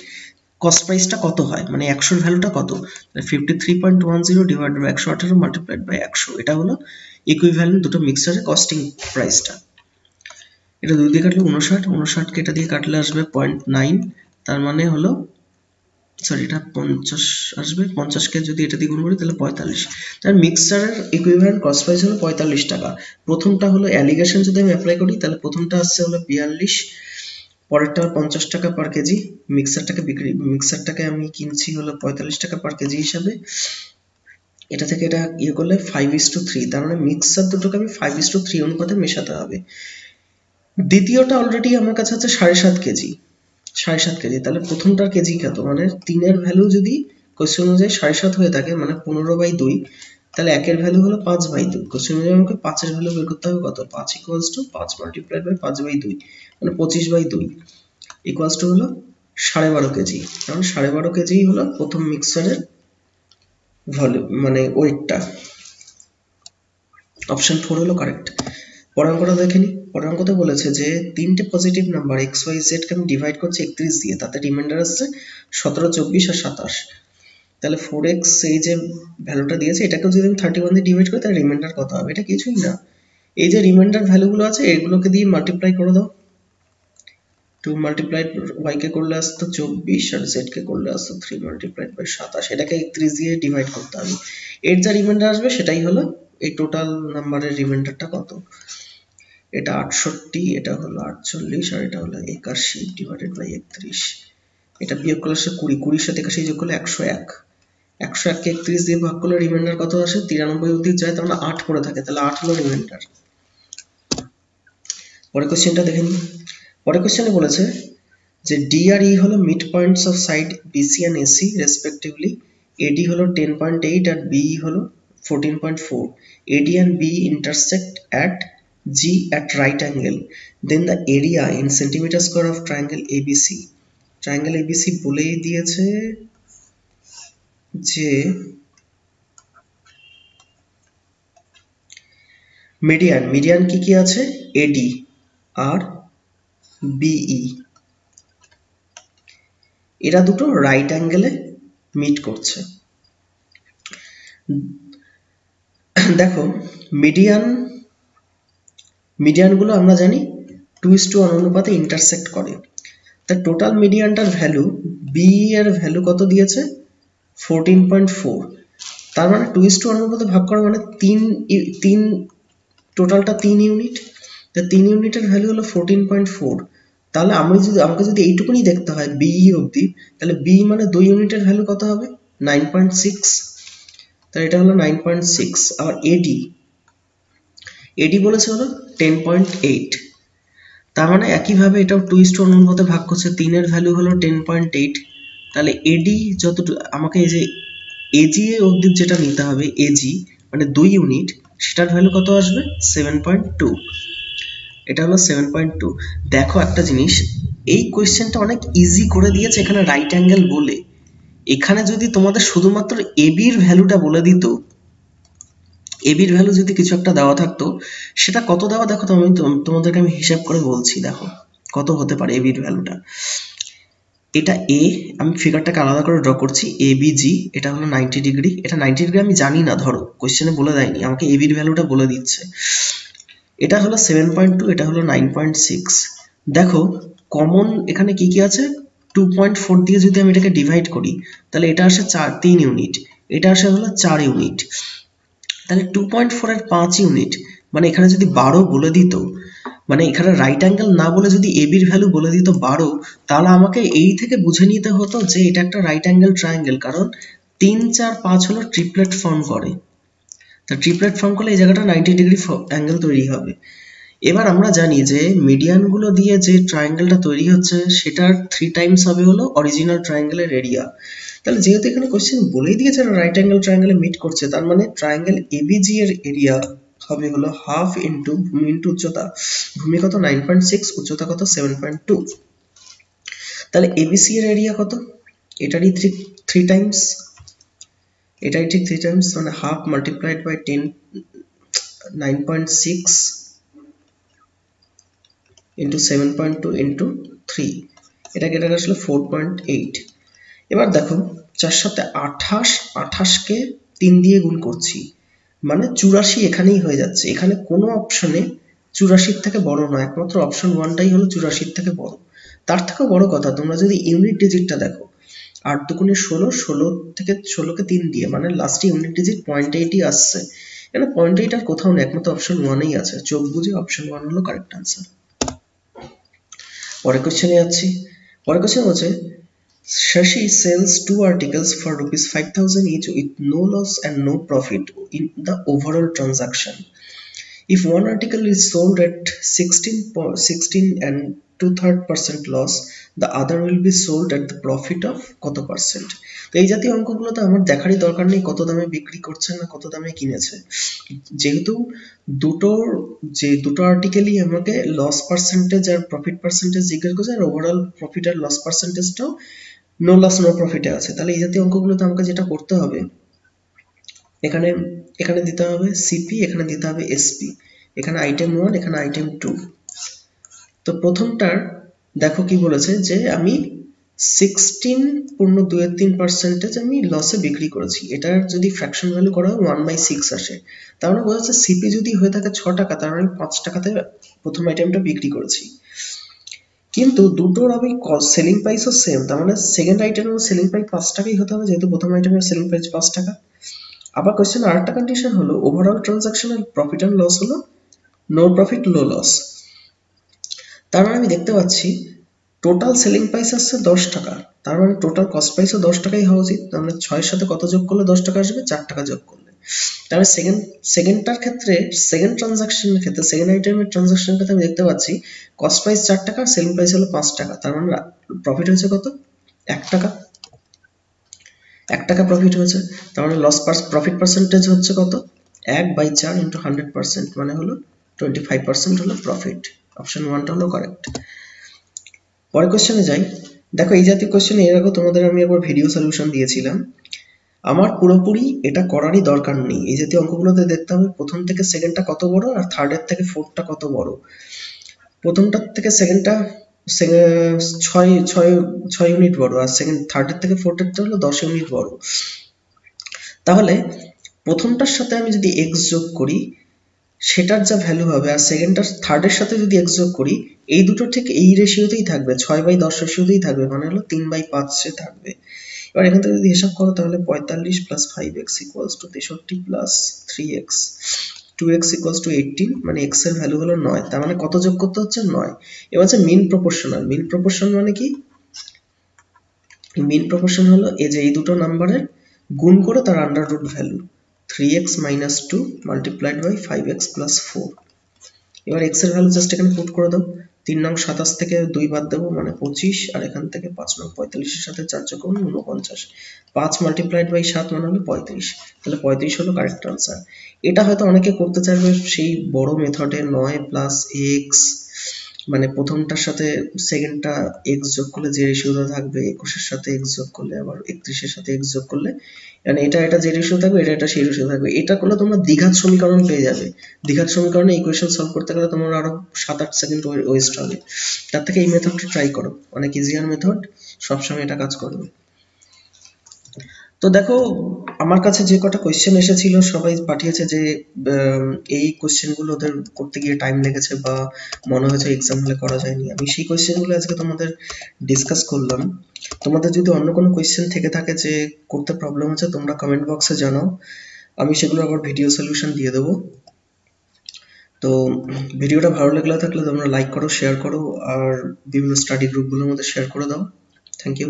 কস্ট প্রাইসটা কত হয়, মানে 100-র ভ্যালুটা কত, 53.10 ডিভাইডেড বাই 118 মাল্টিপ্লাইড বাই 100, এটা হলো ইকুইভ্যালেন্ট দুটো মিক্সারের কস্টিং প্রাইসটা। এটা 2 দিয়ে কাটলে 59, 59কে এটা দিয়ে কাটলে আসবে 0.9, তার মানে হলো সরি এটা 50 আসবে, 50কে যদি এটা দিয়ে গুণ করি তাহলে 45। তার মিক্সারের ইকুইভ্যালেন্ট কস্ট প্রাইস হলো 45 টাকা। প্রথমটা হলো অ্যালিগেশন যদি আমি অ্যাপ্লাই করি তাহলে প্রথমটা আসছে হলো 42, পরেরটা 50 টাকা পার কেজি, মিক্সারটাকে আমি কিনছি হলো 45 টাকা পার কেজি হিসাবে। এটা থেকে এটা ইয়ে করলে 5:3, তার মানে মিক্সার দুটোকে আমি 5:3 অনুপাতে মেশাতে হবে। দ্বিতীয়টা অলরেডি আমার কাছে আছে 7.5 কেজি, 7.5 কেজি, তাহলে প্রথমটার কেজি কত, মানে 3-এর ভ্যালু যদি কোশ্চেন অনুযায়ী 7.5 হয়ে থাকে মানে 15/2, তাহলে 1-এর ভ্যালু হলো 5/2। কোশ্চেন অনুযায়ী আমাকে 5-এর ভ্যালু বের করতে হবে কত, 5 = 5 মাল্টিপ্লাইড বাই 5/2 মানে 25/2 ইকুয়ালস টু হলো 12.5 কেজি। কারণ 12.5 কেজি হলো প্রথম মিক্সারের ভলিউম মানে ওয়েটটা। অপশন 4 হলো কারেক্ট। পরের অঙ্কটা দেখে নি। পরের অঙ্কতে বলেছে যে তিনটে পজিটিভ নাম্বার XYZ কে আমি ডিভাইড করছি 31 দিয়ে, তাতে রিমাইন্ডার আসছে 17, 24 আর 27। তাহলে 4x এই যে ভ্যালুটা দিয়েছে এটাকেও যদি আমি 31 দিয়ে ডিভাইড করি তাহলে রিমাইন্ডার কত হবে, এটা কিছুই না, এই যে রিমাইন্ডার ভ্যালুগুলো আছে এগুলোকে দিয়ে মাল্টিপ্লাই করে দাও। 2 মাল্টিপ্লাইড y কে করলে আসতো 24 আর z কে করলে আসতো 3 মাল্টিপ্লাইড বাই 27, এটাকে 31 দিয়ে ডিভাইড করতে হবে। এর যা রিমাইন্ডার আসবে সেটাই হলো এই টোটাল নাম্বারের রিমাইন্ডারটা কত, এটা 68, এটা হলো 48 আর এটা হলো 81 ডিভাইডেড বাই 31। এটা বিয়োগ করলে আসে 20, 20 সাথে 81 যোগ করলে 101, 101কে 31 দিয়ে ভাগ করলে রিমাইন্ডার কত আসে 93 অবধি যায়, তার মানে 8 পড়ে থাকে, তাহলে 8 হলো রিমাইন্ডার। পরের কোশ্চেনটা দেখে নিই। পরের কোশ্চেনে বলেছে যে ডি আর ই হলো mid points of side BC and AC respectively, AD হলো 10.8 আর BE হলো 14.4, AD and BE intersect at G at right angle, then the area in centimeter square of triangle ABC. Triangle ABC বলেই দিয়েছে যে median কি কি আছে, AD R BE, এরা দুটো রাইট অ্যাঙ্গেলে মিট করছে। দেখো মিডিয়ানগুলো আমরা জানি 2:1 অনুপাতে ইন্টারসেক্ট করে, তা টোটাল মিডিয়ানটার ভ্যালু BE এর ভ্যালু কত দিয়েছে 14.4, তার মানে 2:1 অনুপাতে ভাগ করা মানে 3 টোটালটা 3 ইউনিট, তা 3 ইউনিটের ভ্যালু হলো 14.4। তাহলে আমাকে যদি এইটুকুনি দেখতে হয় বিই অবধি, তাহলে বি মানে 2 ইউনিটের ভ্যালু কত হবে? 9.6। তাহলে এটা হলো 9.6। আবার এডি বলেছে হলো 10.8। তার মানে একইভাবে এটাও 2:1 মতে ভাগ করছে, 3 এর ভ্যালু হলো 10.8। তাহলে এডি যতটুকু আমাকে এই যে এজি অবধি যেটা নিতে হবে, এজি মানে 2 ইউনিট, সেটার ভ্যালু কত আসবে? 7.2। এটা হলো 7.2। দেখো একটা জিনিস, এই কোয়েশ্চেনটা অনেক ইজি করে দিয়েছে এখানে রাইট অ্যাঙ্গেল বলে। এখানে যদি তোমাদের শুধুমাত্র এবির ভ্যালুটা বলে দিত, এবির ভ্যালু যদি কিছু একটা দেওয়া থাকতো, সেটা কত দেওয়া দেখো তো, তোমাদেরকে আমি হিসাব করে বলছি। দেখো কত হতে পারে এবির ভ্যালুটা। এটা এ, আমি ফিগারটাকে আলাদা করে ড্র করছি, এ বি জি, এটা হলো 90 ডিগ্রি। এটা 90 ডিগ্রি আমি জানি না, ধরো কোয়েশ্চেনে বলে দেয়নি, আমাকে এবির ভ্যালুটা বলে দিচ্ছে। এটা হলো 7.2, এটা হলো 9.6। দেখো কমন এখানে কি কি আছে, 2.4 দিয়ে যদি আমি এটাকে ডিভাইড করি, তাহলে এটা আসে 3 ইউনিট, এটা আসে হলো 4 ইউনিট। তাহলে 2.4 এর 5 ইউনিট, মানে এখানে যদি 12 বলে দিত, মানে এখানে রাইট অ্যাঙ্গেল না বলে যদি এবির ভ্যালু বলে দিত 12, তাহলে আমাকে এই থেকে বুঝে নিতে হতো যে এটা একটা রাইট অ্যাঙ্গেল ট্রায়াঙ্গেল, কারণ 3, 4, 5 হলো ট্রিপলেট ফর্ম করে। তা ট্রিপলেট ফর্ম করলে এই জায়গাটা 90 ডিগ্রি অ্যাঙ্গেল তৈরি হবে। এবার আমরা জানি যে মিডিয়ান গুলো দিয়ে যে ট্রায়াঙ্গেলটা তৈরি হচ্ছে, সেটার 3 টাইমস হবে হলো অরিজিনাল ট্রায়াঙ্গেলের এরিয়া। তাহলে যেহেতু এখানে কোশ্চেন বলেই দিয়েছে রাইট অ্যাঙ্গেল ট্রায়াঙ্গেলে মিট করছে, তার মানে ট্রায়াঙ্গেল এবিজি এর এরিয়া হবে হলো হাফ ইন্টু ভূমি ইন্টু উচ্চতা। ভূমি কত? 9.6, উচ্চতা কত? 7.2। তাহলে এবিসি এর এরিয়া কত? এটারই 3 টাইমস, এটাই ঠিক 3 টাইমস, মানে half multiplied by 10, 9.6 into 7.2 into 3, এটাকে আসলে 4.8। এবার দেখো 4 সাথে 28, 28কে 3 দিয়ে গুণ করছি, মানে 84 এখানেই হয়ে যাচ্ছে। এখানে কোনো অপশনে 84 থেকে বড় নয়, একমাত্র অপশন 1টাই হলো 84 থেকে বড়। তার থেকেও বড় কথা, তোমরা যদি ইউনিট ডিজিটটা দেখো, 8 দুগুণে 16, 16 থেকে 16কে 3 দিয়ে, মানে লাস্টে ইউনিট ডিজিট 0.8ই আসছে। এখানে 0.8 আর কোথাও নেই, একমাত্র অপশন 1এই আছে। চোখ বুঝে অপশন 1 হলো কারেক্ট আনসার। পরের কোশ্চেনে যাচ্ছি। পরের কোশ্চেন হচ্ছে, Shashi sells 2 articles for rupees 5,000 each with no loss and no profit in the overall transaction. If one article is sold at 16 and 2/3% loss, the other will be sold at the profit of কত percent? তো এই জাতীয় অঙ্কগুলো তো আমার দেখারই দরকার নেই কত দামে বিক্রি করছে না কত দামে কিনেছে, যেহেতু দুটো আর্টিকেলই আমাকে লস পার্সেন্টেজ আর প্রফিট পার্সেন্টেজ জিজ্ঞেস করছে, আর ওভারঅল প্রফিট আর লস পার্সেন্টেজটাও নো লস নো প্রফিটে আছে। তাহলে এই জাতীয় অঙ্কগুলোতে আমাকে যেটা করতে হবে, এখানে দিতে হবে সিপি, এখানে দিতে হবে এসপি, এখানে আইটেম 1, এখানে আইটেম 2। তো প্রথমটার দেখো কি বলেছে, যে আমি 16.23% আমি লসে বিক্রি করেছি। এটার যদি ফ্র্যাকশন ভ্যালু করা হয় 1/6 আসে। তার মানে বোঝা যাচ্ছে সিপি যদি হয়ে থাকে 6 টাকা, তার মানে 5 টাকাতে প্রথম আইটেমটা বিক্রি করেছি। কিন্তু দুটোর আমি সেলিং প্রাইসও সেম, তার মানে সেকেন্ড আইটেমের সেলিং প্রাইস 5 টাকাই হতে হবে, যেহেতু প্রথম আইটেমের সেলিং প্রাইস 5 টাকা। আবার কোশ্চেন আরেকটা কন্ডিশন হলো, ওভারঅল ট্রানজাকশনের প্রফিট এন্ড লস হলো নো প্রফিট লো লস। তার মানে আমি দেখতে পাচ্ছি টোটাল সেলিং প্রাইস আসছে 10 টাকা, তার মানে টোটাল কস্ট প্রাইসও 10 টাকাই হওয়া উচিত। তার মানে 6 এর সাথে কত যোগ করলে 10 টাকা আসবে? 4 টাকা যোগ করলে। তাহলে সেকেন্ডটার ক্ষেত্রে, সেকেন্ড ট্রানজাকশনের ক্ষেত্রে, সেকেন্ড আইটেমের ট্রানজাকশনের ক্ষেত্রে আমি দেখতে পাচ্ছি কস্ট প্রাইস 4 টাকা, সেলিং প্রাইস হলো 5 টাকা। তার মানে প্রফিট হয়েছে কত? 1 টাকা। 1 টাকা প্রফিট হয়েছে। তার মানে প্রফিট পার্সেন্টেজ হচ্ছে কত? 1/4 ইন্টু 100%, মানে হলো 25% হলো প্রফিট। অপশন 1টা হলো কারেক্ট। পরের কোশ্চেনে যাই। দেখো এই জাতীয় কোশ্চেনে এর আগে তোমাদের আমি একবার ভিডিও সলিউশন দিয়েছিলাম। আমার পুরোপুরি এটা করারই দরকার নেই। এই জাতীয় অঙ্কগুলোতে দেখতে হবে প্রথম থেকে সেকেন্ডটা কত বড় আর থার্ডের থেকে ফোর্থটা কত বড়। প্রথমটার থেকে সেকেন্ডটা 6 ইউনিট বড়, আর থার্ডের থেকে ফোর্থেরটা হলো 10 ইউনিট বড়। তাহলে প্রথমটার সাথে আমি যদি x যোগ করি, সেটার যা ভ্যালু হবে, আর থার্ডের সাথে যদি x যোগ করি, এই দুটো ঠিক এই রেশিওতেই থাকবে, 6/10 রেশিওতেই থাকবে, মানে হলো 3/5 থাকবে। এবার এখান থেকে যদি হিসাব করো, তাহলে 45 + 5x = 63 + 3x 2x equals to 18 মানে x এর ভ্যালু হলো 9, তার মানে কত যোগ করতে হচ্ছে 9। এবার হচ্ছে মিন প্রপোর্শনাল। মিন প্রপোর্শন মানে কি? মিন প্রপোর্শন হলো এই যে এই দুটো নাম্বারের গুণ করে তার under root value, 3x minus 2 multiplied by 5x plus 4। এবার x এর ভ্যালু জাস্ট এখানে পুট করে দাও, 3 নং 27 থেকে 2 বাদ দেবো মানে 25, আর এখান থেকে 5 নং 45 এর সাথে 4 যোগ করুন 49, 5 মাল্টিপ্লাইড বাই 7 মানে হলো 35, তাহলে 35 হলো কারেক্ট আনসার। এটা হয়তো অনেকে করতে চাইবে সেই বড় মেথডে 9 প্লাস x, মানে প্রথমটার সাথে সেকেন্ডটা x যোগ করলে যে রেশিওটা থাকবে, 21 এর সাথে x যোগ করলে আবার 31 এর সাথে x যোগ করলে, মানে এটা যে রেশিও থাকবে এটা সেই রেশিও থাকবে। এটা করলে তোমরা দ্বিঘাত সমীকরণ পেয়ে যাবে। দ্বিঘাত সমীকরণে ইকুয়েশন সলভ করতে গেলে তোমার আরো 7-8 সেকেন্ড ওয়েস্ট হবে। তার থেকে এই মেথডটা ট্রাই করো, অনেক ইজিয়ার মেথড, সবসময় এটা কাজ করবে। তো দেখো আমার কাছে যে কটা কোয়েশ্চেন এসেছিল সবাই পাঠিয়েছে যে এই কোয়েশ্চেনগুলো ওদের করতে গিয়ে টাইম লেগেছে বা মনে হয়েছে এক্সাম হলে করা যায়নি। আমি সেই কোয়েশ্চেনগুলো আজকে তোমাদের ডিসকাস করলাম। তোমাদের যদি অন্য কোনো কোয়েশ্চেন থেকে থাকে যে করতে প্রবলেম হচ্ছে, তোমরা কমেন্ট বক্সে জানাও, আমি সেগুলো আবার ভিডিও সলিউশন দিয়ে দেবো। তো ভিডিওটা ভালো লাগলে থাকলে তোমরা লাইক করো, শেয়ার করো, আর বিভিন্ন স্টাডি গ্রুপগুলোর মধ্যে শেয়ার করে দাও। Thank you.